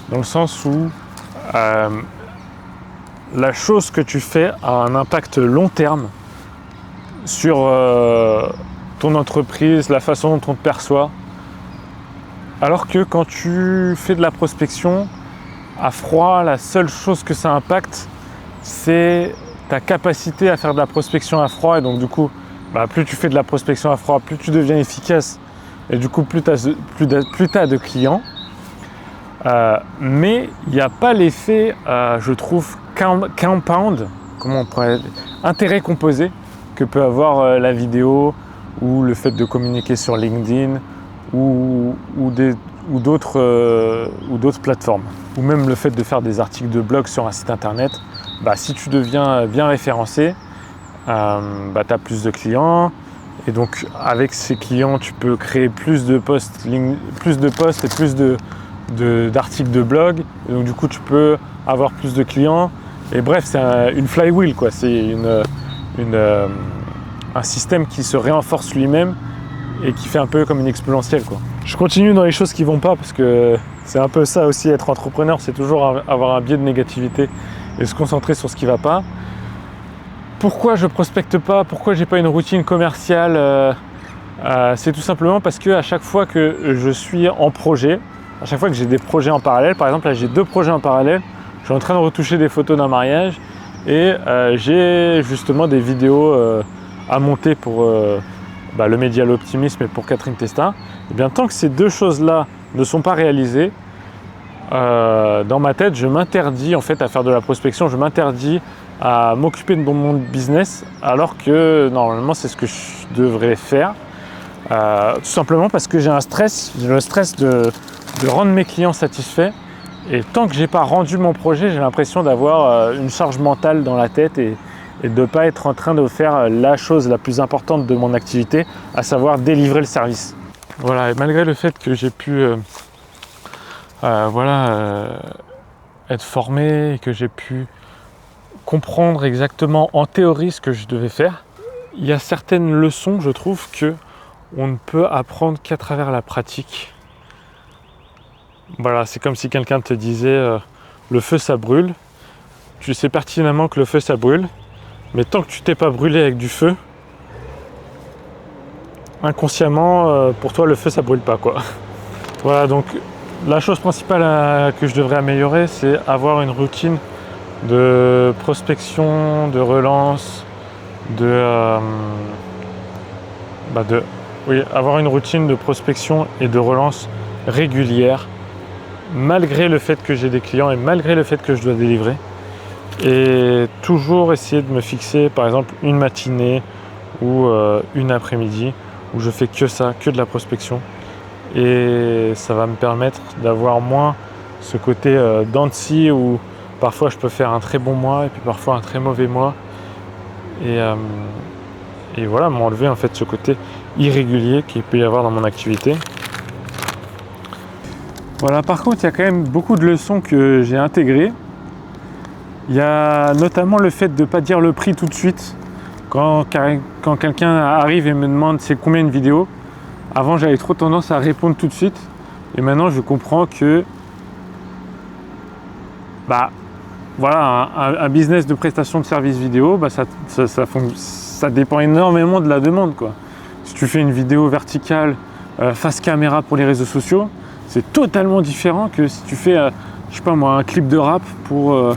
S1: dans le sens où la chose que tu fais a un impact long terme sur ton entreprise, la façon dont on te perçoit. Alors que quand tu fais de la prospection à froid, la seule chose que ça impacte, c'est ta capacité à faire de la prospection à froid. Et donc du coup, plus tu fais de la prospection à froid, plus tu deviens efficace. Et du coup, plus tu as de clients. Mais il n'y a pas l'effet, je trouve, compound, intérêt composé que peut avoir la vidéo ou le fait de communiquer sur LinkedIn ou d'autres plateformes. Ou même le fait de faire des articles de blog sur un site internet. Si tu deviens bien référencé, tu as plus de clients. Et donc avec ces clients, tu peux créer plus de posts et plus d'articles de blog. Et donc du coup, tu peux avoir plus de clients. Et bref, c'est une flywheel, quoi. C'est un système qui se réenforce lui-même et qui fait un peu comme une exponentielle, quoi. Je continue dans les choses qui vont pas parce que c'est un peu ça aussi, être entrepreneur, c'est toujours avoir un biais de négativité et se concentrer sur ce qui va pas. Pourquoi je prospecte pas? Pourquoi j'ai pas une routine commerciale? C'est tout simplement parce que à chaque fois que je suis en projet, à chaque fois que j'ai des projets en parallèle, par exemple là j'ai 2 projets en parallèle, je suis en train de retoucher des photos d'un mariage et j'ai justement des vidéos à monter pour le Média L'Optimisme et pour Catherine Testa. Et bien tant que ces 2 choses-là ne sont pas réalisées, dans ma tête, je m'interdis en fait à faire de la prospection, je m'interdis à m'occuper de mon business, alors que normalement c'est ce que je devrais faire, tout simplement parce que j'ai le stress de rendre mes clients satisfaits, et tant que j'ai pas rendu mon projet, j'ai l'impression d'avoir une charge mentale dans la tête et de ne pas être en train de faire la chose la plus importante de mon activité, à savoir délivrer le service. Voilà, et malgré le fait que j'ai pu être formé et que j'ai pu comprendre exactement en théorie ce que je devais faire. Il y a certaines leçons, je trouve, que on ne peut apprendre qu'à travers la pratique. Voilà, c'est comme si quelqu'un te disait le feu ça brûle. Tu sais pertinemment que le feu ça brûle, mais tant que tu t'es pas brûlé avec du feu, inconsciemment, pour toi le feu ça brûle pas quoi. Voilà, donc la chose principale que je devrais améliorer, c'est avoir une routine de prospection, de relance, avoir une routine de prospection et de relance régulière, malgré le fait que j'ai des clients et malgré le fait que je dois délivrer. Et toujours essayer de me fixer par exemple une matinée ou une après-midi où je fais que ça, que de la prospection. Et ça va me permettre d'avoir moins ce côté dents de scie où parfois je peux faire un très bon mois et puis parfois un très mauvais mois. Et voilà, m'enlever en fait ce côté irrégulier qu'il peut y avoir dans mon activité. Voilà, par contre, il y a quand même beaucoup de leçons que j'ai intégrées. Il y a notamment le fait de ne pas dire le prix tout de suite. Quand quelqu'un arrive et me demande c'est combien une vidéo, avant j'avais trop tendance à répondre tout de suite. Et maintenant je comprends que voilà, un business de prestation de services vidéo, ça dépend énormément de la demande, quoi. Si tu fais une vidéo verticale face caméra pour les réseaux sociaux, c'est totalement différent que si tu fais je sais pas moi, un clip de rap pour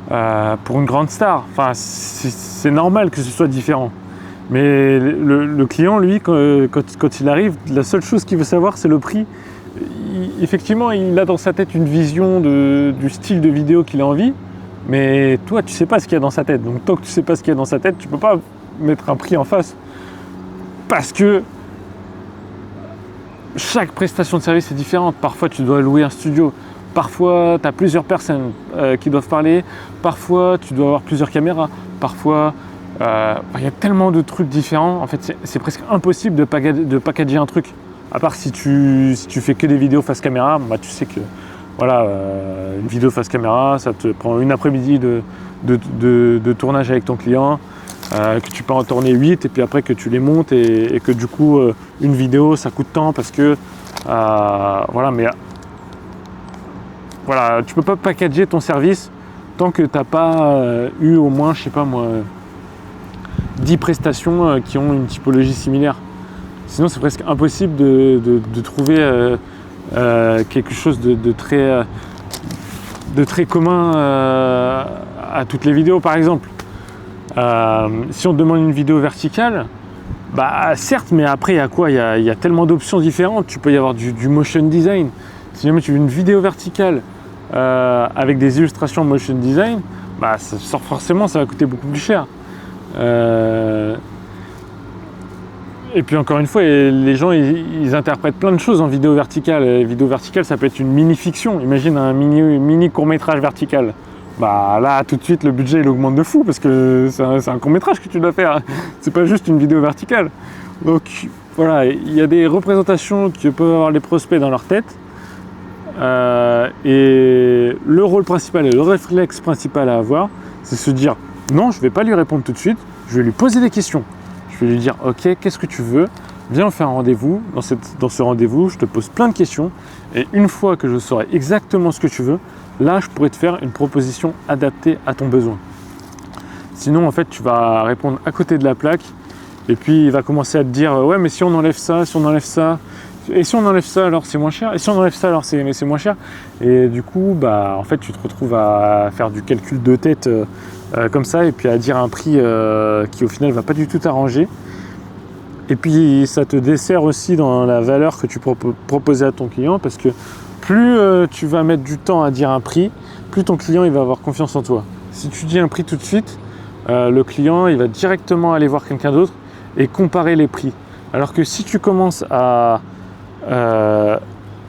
S1: une grande star. Enfin, c'est normal que ce soit différent. Mais le client, lui, quand il arrive, la seule chose qu'il veut savoir, c'est le prix. Effectivement, il a dans sa tête une vision du style de vidéo qu'il a envie, mais toi, tu sais pas ce qu'il y a dans sa tête. Donc, tant que tu sais pas ce qu'il y a dans sa tête, tu peux pas mettre un prix en face. Parce que chaque prestation de service est différente. Parfois, tu dois louer un studio. Parfois, tu as plusieurs personnes qui doivent parler. Parfois, tu dois avoir plusieurs caméras. Parfois, y a tellement de trucs différents. En fait, c'est presque impossible de packager un truc. À part si tu fais que des vidéos face caméra, tu sais que voilà, une vidéo face caméra, ça te prend une après-midi de tournage avec ton client, que tu peux en tourner 8 et puis après que tu les montes et que du coup, une vidéo, ça coûte tant parce que voilà, mais voilà, tu peux pas packager ton service tant que tu n'as pas eu au moins, je sais pas moi, 10 prestations qui ont une typologie similaire. Sinon, c'est presque impossible de trouver quelque chose de très commun à toutes les vidéos, par exemple. Si on te demande une vidéo verticale, certes, mais après, il y a quoi ? Il y a tellement d'options différentes. Tu peux y avoir du motion design. Si jamais tu veux une vidéo verticale avec des illustrations motion design, forcément, ça va coûter beaucoup plus cher. Et puis encore une fois, les gens ils interprètent plein de choses en vidéo verticale. Vidéo verticale, ça peut être une mini-fiction. Imagine un mini court-métrage vertical. Là, tout de suite, le budget il augmente de fou parce que c'est un court-métrage que tu dois faire. C'est pas juste une vidéo verticale. Donc voilà, il y a des représentations que peuvent avoir les prospects dans leur tête. Et le rôle principal et le réflexe principal à avoir, c'est se dire non, je vais pas lui répondre tout de suite, je vais lui poser des questions. Je vais lui dire ok, qu'est-ce que tu veux ? Viens, on fait un rendez-vous. Dans ce rendez-vous, je te pose plein de questions et une fois que je saurai exactement ce que tu veux, là, je pourrais te faire une proposition adaptée à ton besoin. Sinon, en fait, tu vas répondre à côté de la plaque et puis il va commencer à te dire ouais, mais si on enlève ça, si on enlève ça, et si on enlève ça, alors c'est moins cher, et si on enlève ça, alors c'est moins cher. Et du coup, en fait, tu te retrouves à faire du calcul de tête comme ça et puis à dire un prix qui au final va pas du tout t'arranger. Et puis ça te dessert aussi dans la valeur que tu proposer à ton client parce que plus tu vas mettre du temps à dire un prix, plus ton client il va avoir confiance en toi. Si tu dis un prix tout de suite, le client il va directement aller voir quelqu'un d'autre et comparer les prix. Alors que si tu commences à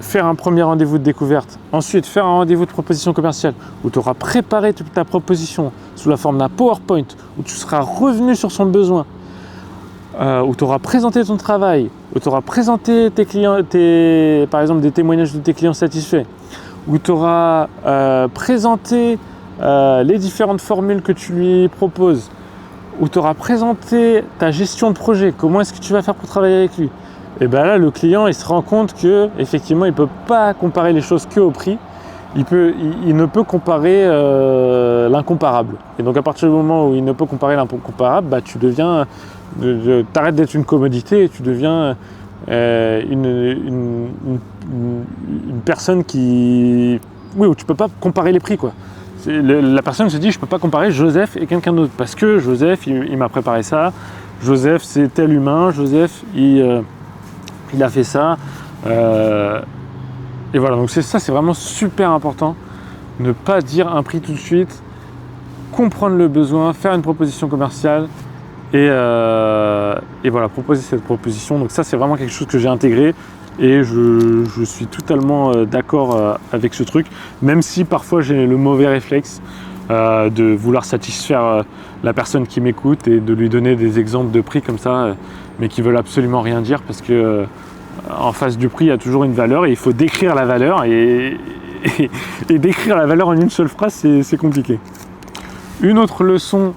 S1: faire un premier rendez-vous de découverte, ensuite faire un rendez-vous de proposition commerciale où tu auras préparé toute ta proposition sous la forme d'un PowerPoint, où tu seras revenu sur son besoin, où tu auras présenté ton travail, où tu auras présenté tes clients, par exemple des témoignages de tes clients satisfaits, où tu auras présenté les différentes formules que tu lui proposes, où tu auras présenté ta gestion de projet, comment est-ce que tu vas faire pour travailler avec lui, et bien là, le client, il se rend compte qu'effectivement, il ne peut pas comparer les choses qu'au prix, il ne peut comparer l'incomparable. Et donc, à partir du moment où il ne peut comparer l'incomparable, bah, tu t'arrêtes d'être une commodité et tu deviens une personne où tu ne peux pas comparer les prix, quoi. La personne se dit, je ne peux pas comparer Joseph et quelqu'un d'autre, parce que Joseph, il m'a préparé ça, Joseph, c'est tel humain, Joseph, il a fait ça. Et voilà, donc c'est vraiment super important. Ne pas dire un prix tout de suite, comprendre le besoin, faire une proposition commerciale et voilà, proposer cette proposition. Donc ça, c'est vraiment quelque chose que j'ai intégré et je suis totalement d'accord avec ce truc, même si parfois j'ai le mauvais réflexe de vouloir satisfaire la personne qui m'écoute et de lui donner des exemples de prix comme ça, mais qui veulent absolument rien dire, parce que en face du prix, il y a toujours une valeur et il faut décrire la valeur, et décrire la valeur en une seule phrase, c'est compliqué. Une autre leçon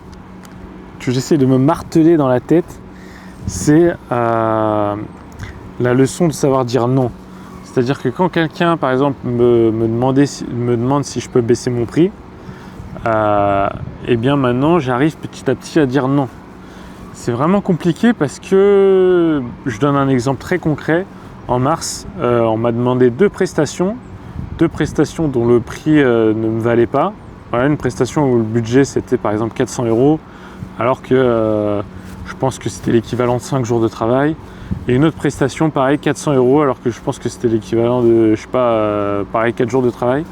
S1: que j'essaie de me marteler dans la tête, c'est la leçon de savoir dire non. C'est-à-dire que quand quelqu'un, par exemple, me demande si je peux baisser mon prix, et bien maintenant, j'arrive petit à petit à dire non. C'est vraiment compliqué parce que, je donne un exemple très concret. En mars, on m'a demandé deux prestations dont le prix ne me valait pas. Voilà, une prestation où le budget c'était par exemple 400 €, alors que je pense que c'était l'équivalent de 5 jours de travail. Et une autre prestation, pareil, 400 €, alors que je pense que c'était l'équivalent de, je sais pas, pareil, 4 jours de travail.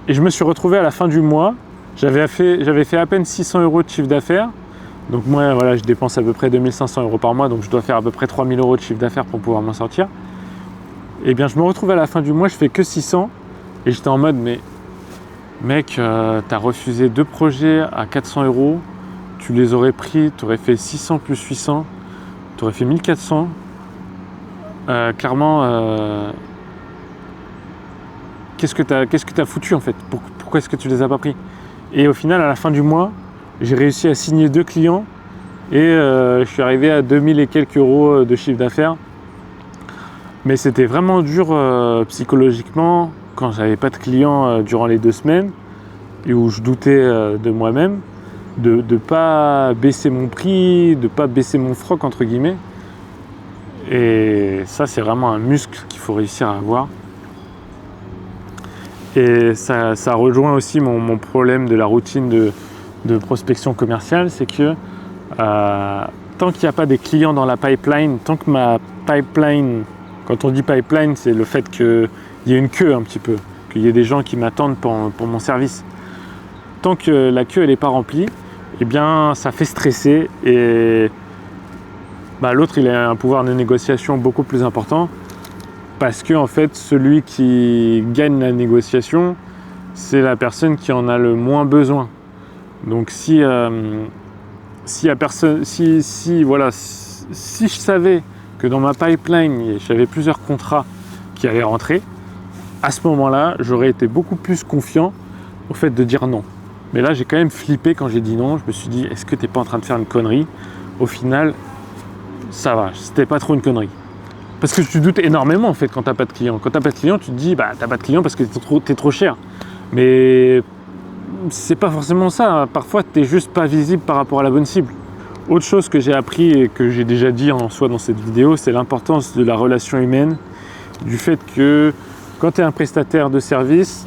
S1: Et je me suis retrouvé à la fin du mois, j'avais fait à peine 600 € de chiffre d'affaires. Donc moi, voilà, je dépense à peu près 2500 € par mois, donc je dois faire à peu près 3000 € de chiffre d'affaires pour pouvoir m'en sortir. Et bien, je me retrouve à la fin du mois, je fais que 600, et j'étais en mode, mais mec, t'as refusé 2 projets à 400 €, tu les aurais pris, t'aurais fait 600 plus 800, t'aurais fait 1400. Clairement, qu'est-ce que t'as foutu en fait? Pourquoi est-ce que tu les as pas pris? Et au final, à la fin du mois, j'ai réussi à signer 2 clients et je suis arrivé à 2000 et quelques euros de chiffre d'affaires. Mais c'était vraiment dur psychologiquement quand j'avais pas de clients durant les 2 semaines et où je doutais de moi-même, de ne pas baisser mon prix, de ne pas baisser mon froc entre guillemets. Et ça, c'est vraiment un muscle qu'il faut réussir à avoir. Et ça rejoint aussi mon problème de la routine de prospection commerciale, c'est que tant qu'il n'y a pas des clients dans la pipeline, tant que ma pipeline, quand on dit pipeline, c'est le fait qu'il y ait une queue un petit peu, qu'il y ait des gens qui m'attendent pour mon service. Tant que la queue n'est pas remplie, eh bien ça fait stresser et l'autre il a un pouvoir de négociation beaucoup plus important, parce que en fait celui qui gagne la négociation, c'est la personne qui en a le moins besoin. Donc si je savais que dans ma pipeline j'avais plusieurs contrats qui allaient rentrer, à ce moment-là j'aurais été beaucoup plus confiant au fait de dire non. Mais là j'ai quand même flippé quand j'ai dit non. Je me suis dit, est-ce que t'es pas en train de faire une connerie? Au final, ça va, c'était pas trop une connerie. Parce que tu doutes énormément en fait quand t'as pas de clients. Quand t'as pas de clients, tu te dis t'as pas de clients parce que t'es trop cher. Mais c'est pas forcément ça. Parfois t'es juste pas visible par rapport à la bonne cible. Autre chose que j'ai appris et que j'ai déjà dit en soi dans cette vidéo, c'est l'importance de la relation humaine, du fait que quand tu es un prestataire de service,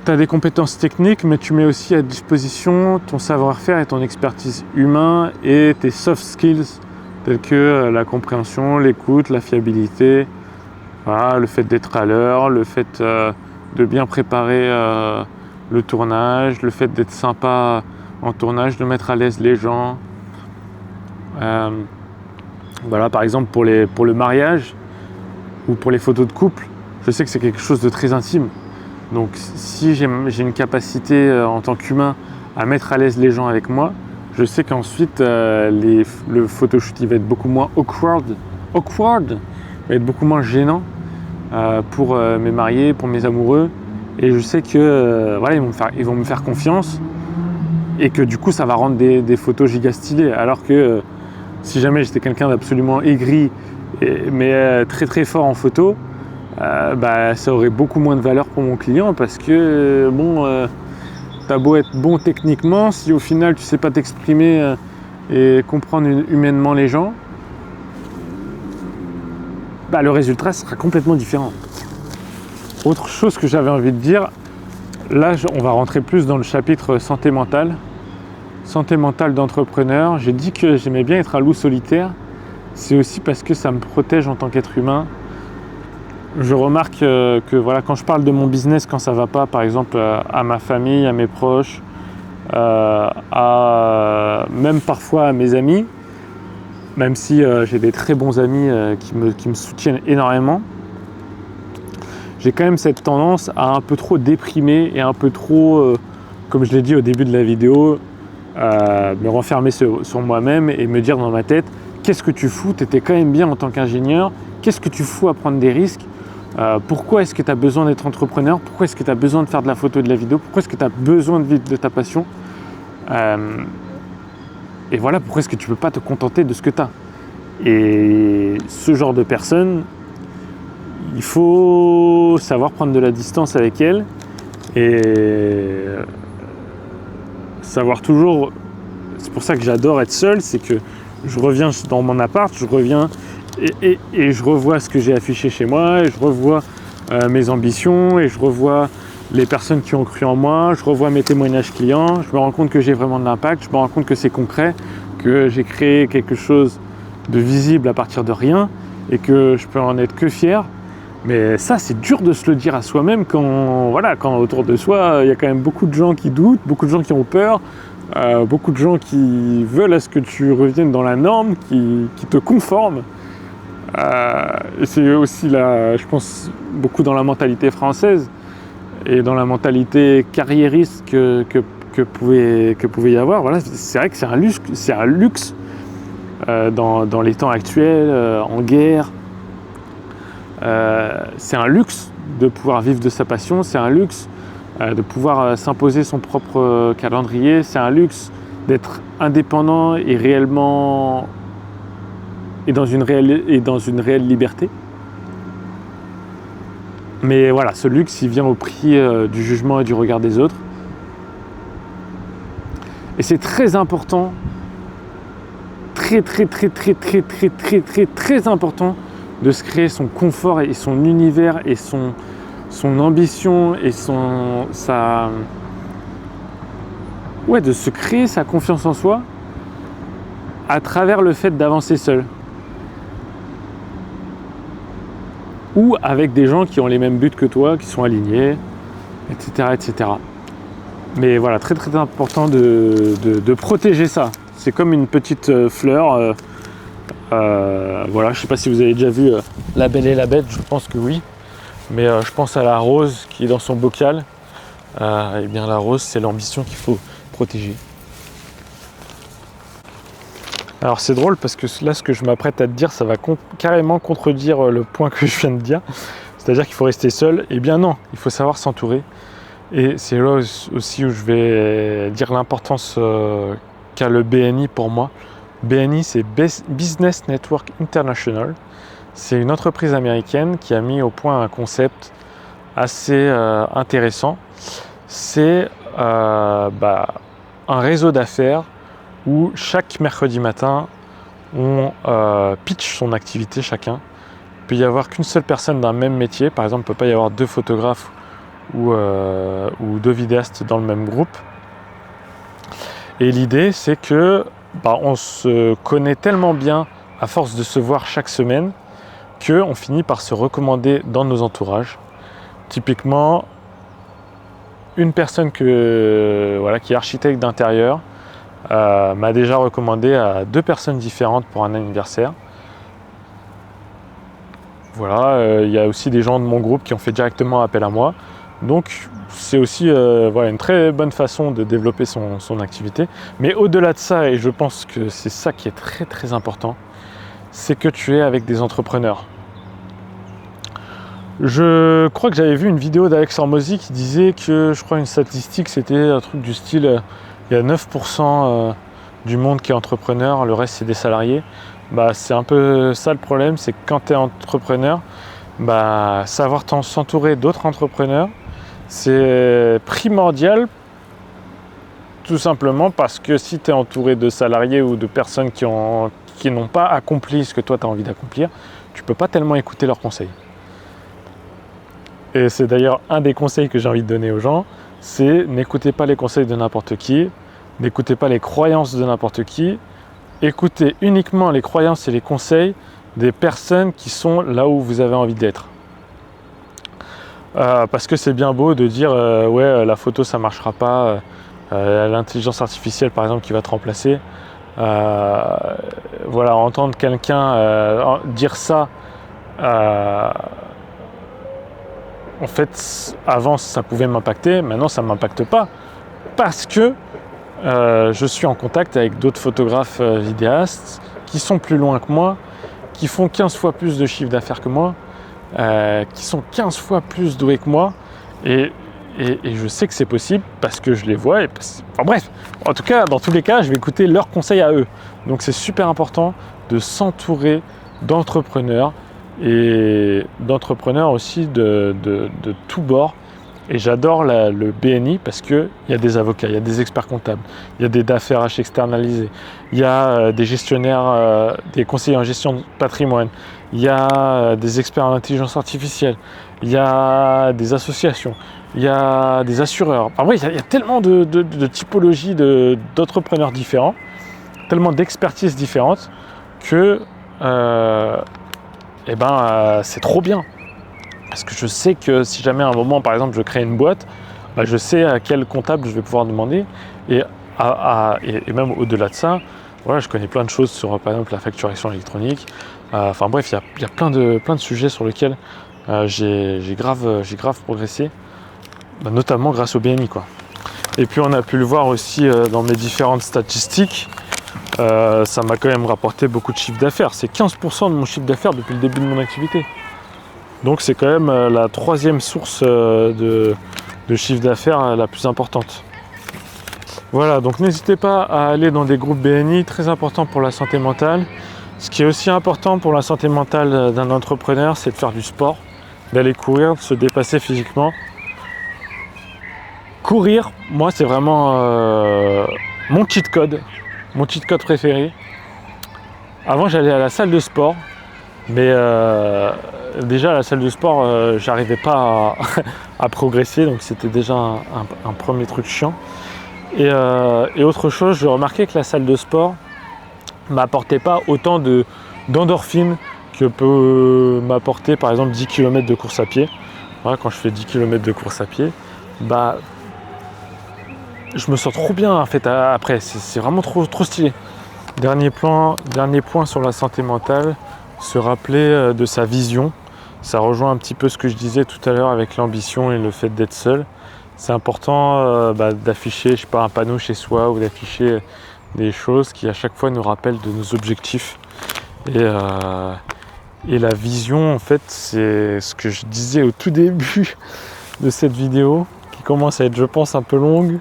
S1: tu as des compétences techniques, mais tu mets aussi à disposition ton savoir-faire et ton expertise humain et tes soft skills, tels que la compréhension, l'écoute, la fiabilité, voilà, le fait d'être à l'heure, le fait de bien préparer le tournage, le fait d'être sympa en tournage, de mettre à l'aise les gens. Voilà, par exemple pour le mariage ou pour les photos de couple, je sais que c'est quelque chose de très intime. Donc si j'ai une capacité en tant qu'humain à mettre à l'aise les gens avec moi, je sais qu'ensuite le photoshoot il va être beaucoup moins awkward, va être beaucoup moins gênant pour mes mariés, pour mes amoureux. et je sais que voilà, ils vont me faire confiance et que du coup ça va rendre des photos giga stylées. Alors que si jamais j'étais quelqu'un d'absolument aigri mais très très fort en photo, ça aurait beaucoup moins de valeur pour mon client parce que t'as beau être bon techniquement, si au final tu sais pas t'exprimer et comprendre humainement les gens, le résultat sera complètement différent. Autre chose que j'avais envie de dire, là on va rentrer plus dans le chapitre santé mentale d'entrepreneur. J'ai dit que j'aimais bien être un loup solitaire, c'est aussi parce que ça me protège en tant qu'être humain. Je remarque que voilà, quand je parle de mon business, quand ça va pas, par exemple à ma famille, à mes proches, même parfois à mes amis, même si j'ai des très bons amis qui me soutiennent énormément, j'ai quand même cette tendance à un peu trop déprimer et un peu trop, comme je l'ai dit au début de la vidéo, me renfermer sur moi-même et me dire dans ma tête, qu'est-ce que tu fous, tu étais quand même bien en tant qu'ingénieur, qu'est-ce que tu fous à prendre des risques, pourquoi est-ce que tu as besoin d'être entrepreneur, pourquoi est-ce que tu as besoin de faire de la photo et de la vidéo, pourquoi est-ce que tu as besoin de vivre de ta passion, et voilà, pourquoi est-ce que tu ne peux pas te contenter de ce que tu as. Et ce genre de personnes, il faut savoir prendre de la distance avec elles et savoir toujours, c'est pour ça que j'adore être seul, c'est que je reviens dans mon appart, je reviens et je revois ce que j'ai affiché chez moi, et je revois mes ambitions, et je revois les personnes qui ont cru en moi, je revois mes témoignages clients, je me rends compte que j'ai vraiment de l'impact, je me rends compte que c'est concret, que j'ai créé quelque chose de visible à partir de rien et que je peux en être que fier. Mais ça, c'est dur de se le dire à soi-même quand autour de soi, il y a quand même beaucoup de gens qui doutent, beaucoup de gens qui ont peur, beaucoup de gens qui veulent à ce que tu reviennes dans la norme, qui te conforment. Et c'est aussi là, je pense, beaucoup dans la mentalité française et dans la mentalité carriériste que pouvait y avoir. Voilà, c'est vrai que c'est un luxe dans les temps actuels, en guerre. C'est un luxe de pouvoir vivre de sa passion, c'est un luxe de pouvoir s'imposer son propre calendrier, c'est un luxe d'être indépendant et réellement dans une réelle liberté. Mais voilà, ce luxe, il vient au prix du jugement et du regard des autres. Et c'est très important, très important de se créer son confort et son univers et son ambition et de se créer sa confiance en soi à travers le fait d'avancer seul. Ou avec des gens qui ont les mêmes buts que toi, qui sont alignés, etc. Mais voilà, très important de protéger ça. C'est comme une petite fleur. Voilà, je sais pas si vous avez déjà vu La Belle et la Bête, je pense que oui. Mais je pense à la rose qui est dans son bocal. Et bien la rose, c'est l'ambition qu'il faut protéger. Alors c'est drôle parce que là, ce que je m'apprête à te dire, ça va carrément contredire le point que je viens de dire. C'est-à-dire qu'il faut rester seul. Eh bien non, il faut savoir s'entourer. Et c'est là aussi où je vais dire l'importance qu'a le BNI pour moi. BNI, c'est Business Network International. C'est une entreprise américaine qui a mis au point un concept assez intéressant. C'est un réseau d'affaires où chaque mercredi matin, on pitch son activité chacun. Il peut y avoir qu'une seule personne d'un même métier. Par exemple, il ne peut pas y avoir deux photographes ou deux vidéastes dans le même groupe. Et l'idée, c'est que on se connaît tellement bien à force de se voir chaque semaine qu'on finit par se recommander dans nos entourages. Typiquement, une personne qui est architecte d'intérieur m'a déjà recommandé à 2 personnes différentes pour un anniversaire. Voilà, il y a aussi des gens de mon groupe qui ont fait directement appel à moi. Donc c'est aussi une très bonne façon de développer son activité. Mais au-delà de ça, et je pense que c'est ça qui est très important, c'est que tu es avec des entrepreneurs. Je crois que j'avais vu une vidéo d'Alex Hormozy qui disait que, je crois une statistique, c'était un truc du style, il y a 9% du monde qui est entrepreneur, le reste c'est des salariés. Bah, c'est un peu ça le problème, c'est que quand tu es entrepreneur, bah, savoir s'entourer d'autres entrepreneurs, c'est primordial, tout simplement parce que si tu es entouré de salariés ou de personnes qui n'ont pas accompli ce que toi tu as envie d'accomplir, tu ne peux pas tellement écouter leurs conseils. Et c'est d'ailleurs un des conseils que j'ai envie de donner aux gens, c'est n'écoutez pas les conseils de n'importe qui, n'écoutez pas les croyances de n'importe qui, écoutez uniquement les croyances et les conseils des personnes qui sont là où vous avez envie d'être. Parce que c'est bien beau de dire ouais, la photo ça marchera pas, l'intelligence artificielle par exemple qui va te remplacer. Voilà, entendre quelqu'un dire ça, en fait, avant ça pouvait m'impacter, maintenant ça ne m'impacte pas parce que je suis en contact avec d'autres photographes vidéastes qui sont plus loin que moi, qui font 15 fois plus de chiffre d'affaires que moi, qui sont 15 fois plus doués que moi et je sais que c'est possible parce que je les vois. Enfin bref, en tout cas, dans tous les cas, je vais écouter leurs conseils à eux. Donc c'est super important de s'entourer d'entrepreneurs et d'entrepreneurs aussi de tous bords. Et j'adore le BNI parce qu'il y a des avocats, il y a des experts comptables, il y a des DAF/RH externalisés, il y a des gestionnaires, des conseillers en gestion de patrimoine, il y a des experts en intelligence artificielle, il y a des associations, il y a des assureurs. Enfin oui, il y a tellement de typologies d'entrepreneurs différents, tellement d'expertises différentes que c'est trop bien. Parce que je sais que si jamais à un moment, par exemple, je crée une boîte, bah, je sais à quel comptable je vais pouvoir demander. Et même au-delà de ça, voilà, je connais plein de choses sur, par exemple, la facturation électronique. Enfin bref, il y a plein de sujets sur lesquels j'ai grave progressé, bah, notamment grâce au BNI, quoi. Et puis on a pu le voir aussi dans mes différentes statistiques. Ça m'a quand même rapporté beaucoup de chiffre d'affaires. C'est 15% de mon chiffre d'affaires depuis le début de mon activité. Donc c'est quand même la troisième source de chiffre d'affaires la plus importante. Voilà, donc n'hésitez pas à aller dans des groupes BNI, très important pour la santé mentale. Ce qui est aussi important pour la santé mentale d'un entrepreneur, c'est de faire du sport, d'aller courir, de se dépasser physiquement. Courir, moi c'est vraiment mon cheat code préféré. Avant j'allais à la salle de sport, mais déjà à la salle de sport j'arrivais pas à progresser, donc c'était déjà un premier truc chiant. Et autre chose, je remarquais que la salle de sport m'apportait pas autant d'endorphines que peut m'apporter par exemple 10 km de course à pied. Voilà, quand je fais 10 km de course à pied, bah je me sens trop bien en fait après, c'est vraiment trop stylé. Dernier point sur la santé mentale, se rappeler de sa vision. Ça rejoint un petit peu ce que je disais tout à l'heure avec l'ambition et le fait d'être seul. C'est important d'afficher, je sais pas, un panneau chez soi ou d'afficher des choses qui à chaque fois nous rappellent de nos objectifs. Et la vision, en fait, c'est ce que je disais au tout début de cette vidéo, qui commence à être, je pense, un peu longue.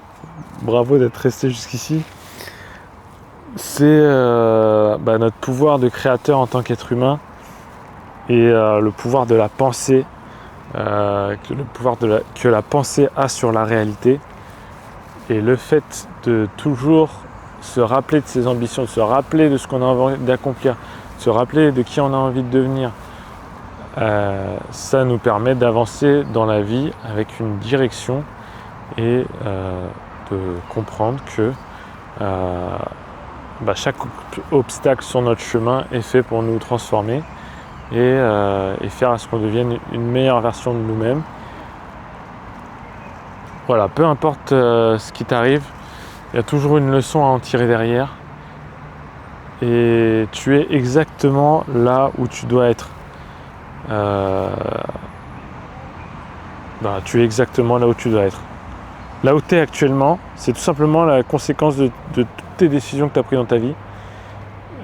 S1: Bravo d'être resté jusqu'ici. C'est notre pouvoir de créateur en tant qu'être humain et le pouvoir de la pensée, que la pensée a sur la réalité, et le fait de toujours se rappeler de ses ambitions, de se rappeler de ce qu'on a envie d'accomplir, de se rappeler de qui on a envie de devenir, ça nous permet d'avancer dans la vie avec une direction et de comprendre que chaque obstacle sur notre chemin est fait pour nous transformer et faire à ce qu'on devienne une meilleure version de nous-mêmes. Voilà, peu importe ce qui t'arrive, il y a toujours une leçon à en tirer derrière. Et tu es exactement là où tu dois être. Tu es exactement là où tu dois être. Là où tu es actuellement, c'est tout simplement la conséquence de toutes tes décisions que tu as prises dans ta vie.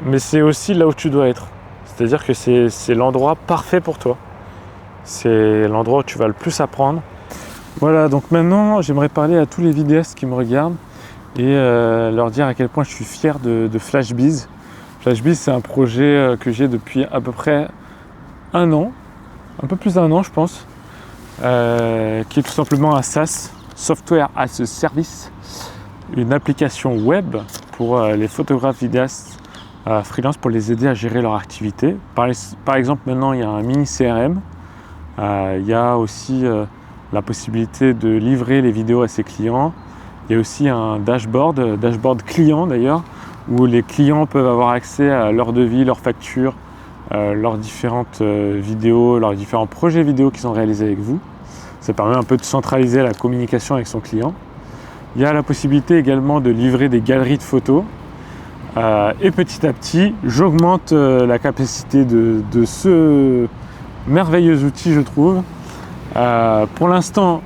S1: Mais c'est aussi là où tu dois être. C'est-à-dire que c'est l'endroit parfait pour toi. c'est l'endroit où tu vas le plus apprendre. Voilà, donc maintenant j'aimerais parler à tous les vidéastes qui me regardent et leur dire à quel point je suis fier de FlashBiz. FlashBiz, c'est un projet que j'ai depuis à peu près un an, un peu plus d'un an je pense, qui est tout simplement un SaaS, Software as a Service, une application web pour les photographes vidéastes freelance pour les aider à gérer leur activité. Par exemple, maintenant il y a un mini CRM, il y a aussi la possibilité de livrer les vidéos à ses clients. Il y a aussi un dashboard client d'ailleurs, où les clients peuvent avoir accès à leurs devis, leurs factures, leurs différentes vidéos, leurs différents projets vidéo qu'ils ont réalisés avec vous. Ça permet un peu de centraliser la communication avec son client. Il y a la possibilité également de livrer des galeries de photos. Et petit à petit, j'augmente la capacité de ce merveilleux outil, je trouve. Pour l'instant,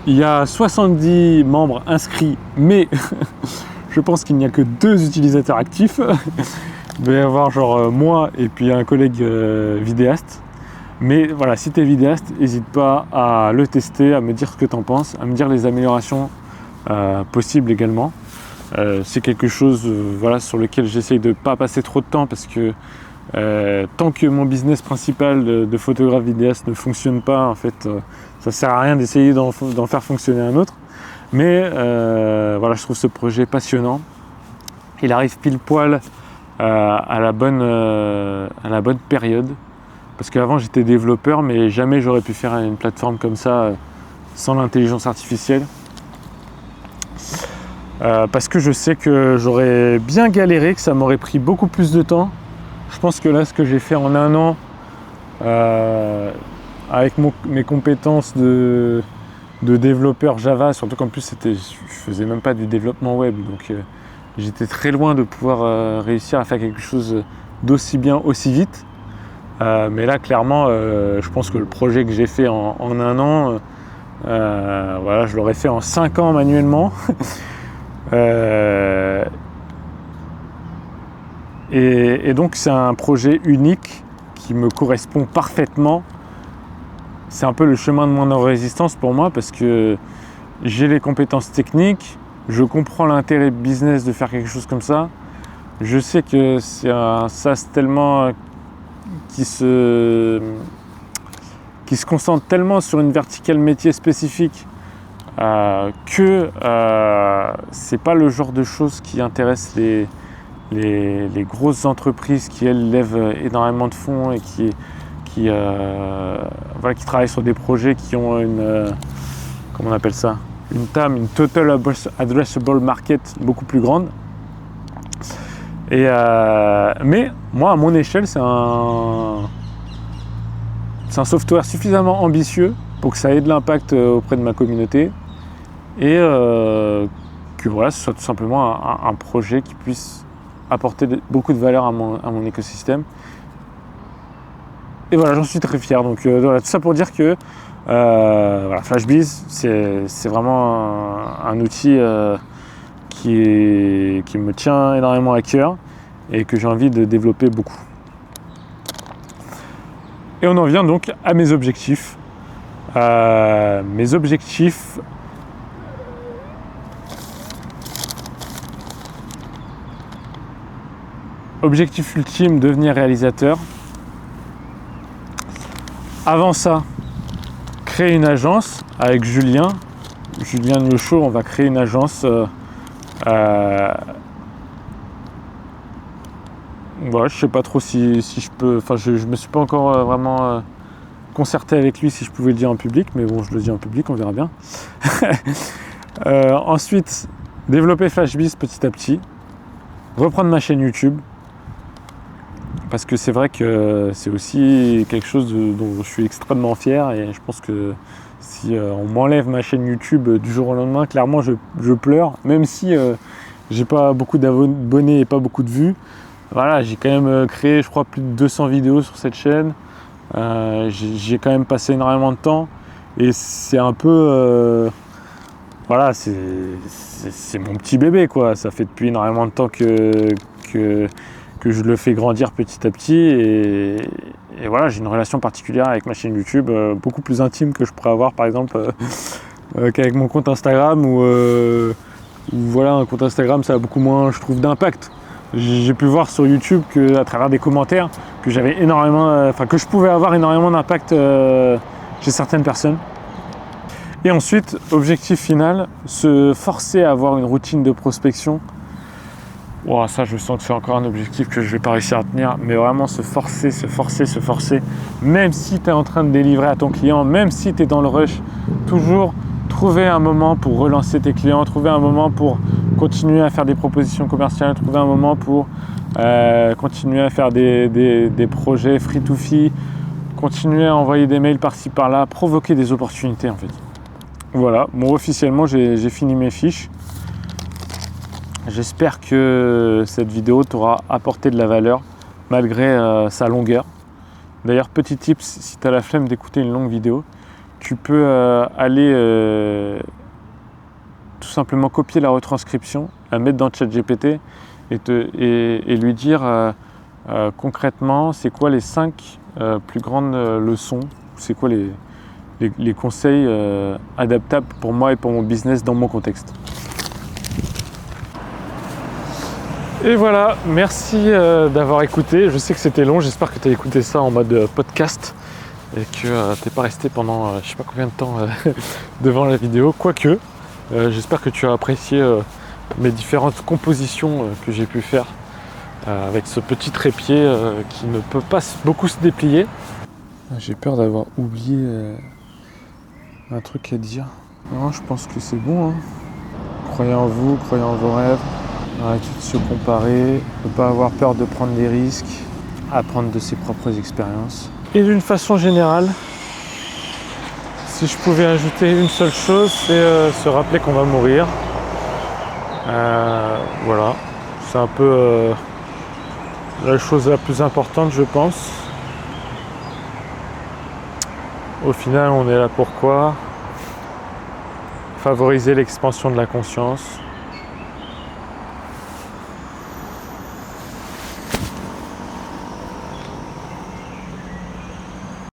S1: il y a 70 membres inscrits, mais je pense qu'il n'y a que 2 utilisateurs actifs. Il doit y avoir genre moi et puis un collègue vidéaste. Mais voilà, si tu es vidéaste, n'hésite pas à le tester, à me dire ce que tu en penses, à me dire les améliorations possibles également. C'est quelque chose voilà, sur lequel j'essaye de ne pas passer trop de temps parce que tant que mon business principal de photographe vidéaste ne fonctionne pas, en fait, ça ne sert à rien d'essayer d'en faire fonctionner un autre. Mais voilà, je trouve ce projet passionnant. Il arrive pile poil à la bonne période. Parce qu'avant j'étais développeur, mais jamais j'aurais pu faire une plateforme comme ça sans l'intelligence artificielle. Parce que je sais que j'aurais bien galéré, que ça m'aurait pris beaucoup plus de temps. Je pense que là, ce que j'ai fait en un an, avec mes compétences de développeur Java, surtout qu'en plus je faisais même pas du développement web, donc j'étais très loin de pouvoir réussir à faire quelque chose d'aussi bien, aussi vite. Mais là, clairement, je pense que le projet que j'ai fait en un an, voilà, je l'aurais fait en 5 ans manuellement. Et donc c'est un projet unique qui me correspond parfaitement. C'est un peu le chemin de mon non-résistance pour moi parce que j'ai les compétences techniques, je comprends l'intérêt business de faire quelque chose comme ça. Je sais que c'est un SaaS tellement qui se concentre tellement sur une verticale métier spécifique que c'est pas le genre de choses qui intéressent les grosses entreprises qui elles lèvent énormément de fonds et qui travaillent sur des projets qui ont comment on appelle ça, une TAM, une Total Addressable Market beaucoup plus grande. Mais moi, à mon échelle, c'est un software suffisamment ambitieux pour que ça ait de l'impact auprès de ma communauté et que voilà, ce soit tout simplement un projet qui puisse apporter beaucoup de valeur à mon écosystème. Et voilà, j'en suis très fier. Donc voilà, tout ça pour dire que voilà, FlashBiz, c'est vraiment un outil qui me tient énormément à cœur et que j'ai envie de développer beaucoup. Et on en vient donc à mes objectifs. Mes objectifs, objectif ultime, devenir réalisateur. Avant ça, créer une agence avec Julien Miochaud. On va créer une agence. Voilà, je sais pas trop si je peux. Enfin, je me suis pas encore vraiment concerté avec lui si je pouvais le dire en public, mais bon, je le dis en public, on verra bien. Ensuite, développer FlashBiz petit à petit, reprendre ma chaîne YouTube, parce que c'est vrai que c'est aussi quelque chose dont je suis extrêmement fier, et je pense que si on m'enlève ma chaîne YouTube du jour au lendemain, clairement je pleure, même si j'ai pas beaucoup d'abonnés et pas beaucoup de vues. Voilà, j'ai quand même créé, je crois, plus de 200 vidéos sur cette chaîne. J'ai quand même passé énormément de temps et c'est un peu voilà, c'est mon petit bébé, quoi. Ça fait depuis énormément de temps que que je le fais grandir petit à petit et voilà, j'ai une relation particulière avec ma chaîne YouTube, beaucoup plus intime que je pourrais avoir par exemple qu'avec mon compte Instagram où voilà, un compte Instagram ça a beaucoup moins, je trouve, d'impact. J'ai pu voir sur YouTube qu'à travers des commentaires que j'avais énormément, que je pouvais avoir énormément d'impact chez certaines personnes. Et ensuite, objectif final, se forcer à avoir une routine de prospection. Wow, ça, je sens que c'est encore un objectif que je ne vais pas réussir à tenir, mais vraiment se forcer, même si tu es en train de délivrer à ton client, même si tu es dans le rush, toujours trouver un moment pour relancer tes clients, trouver un moment pour continuer à faire des propositions commerciales, trouver un moment pour continuer à faire des projets free-to-fee, continuer à envoyer des mails par-ci par-là, provoquer des opportunités en fait. Voilà, bon, officiellement j'ai fini mes fiches. J'espère que cette vidéo t'aura apporté de la valeur malgré sa longueur. D'ailleurs, petit tips, si tu as la flemme d'écouter une longue vidéo, tu peux aller tout simplement copier la retranscription, la mettre dans ChatGPT et lui dire concrètement c'est quoi les 5 plus grandes leçons, c'est quoi les conseils adaptables pour moi et pour mon business dans mon contexte. Et voilà, merci d'avoir écouté. Je sais que c'était long, j'espère que tu as écouté ça en mode podcast et que tu n'es pas resté pendant je sais pas combien de temps devant la vidéo. Quoique, j'espère que tu as apprécié mes différentes compositions que j'ai pu faire avec ce petit trépied qui ne peut pas beaucoup se déplier. J'ai peur d'avoir oublié un truc à dire. Non, je pense que c'est bon. Hein. Croyez en vous, croyez en vos rêves. Arrêtez de se comparer, ne pas avoir peur de prendre des risques, apprendre de ses propres expériences. Et d'une façon générale, si je pouvais ajouter une seule chose, c'est se rappeler qu'on va mourir. Voilà, c'est un peu la chose la plus importante, je pense. Au final, on est là pourquoi ? Favoriser l'expansion de la conscience.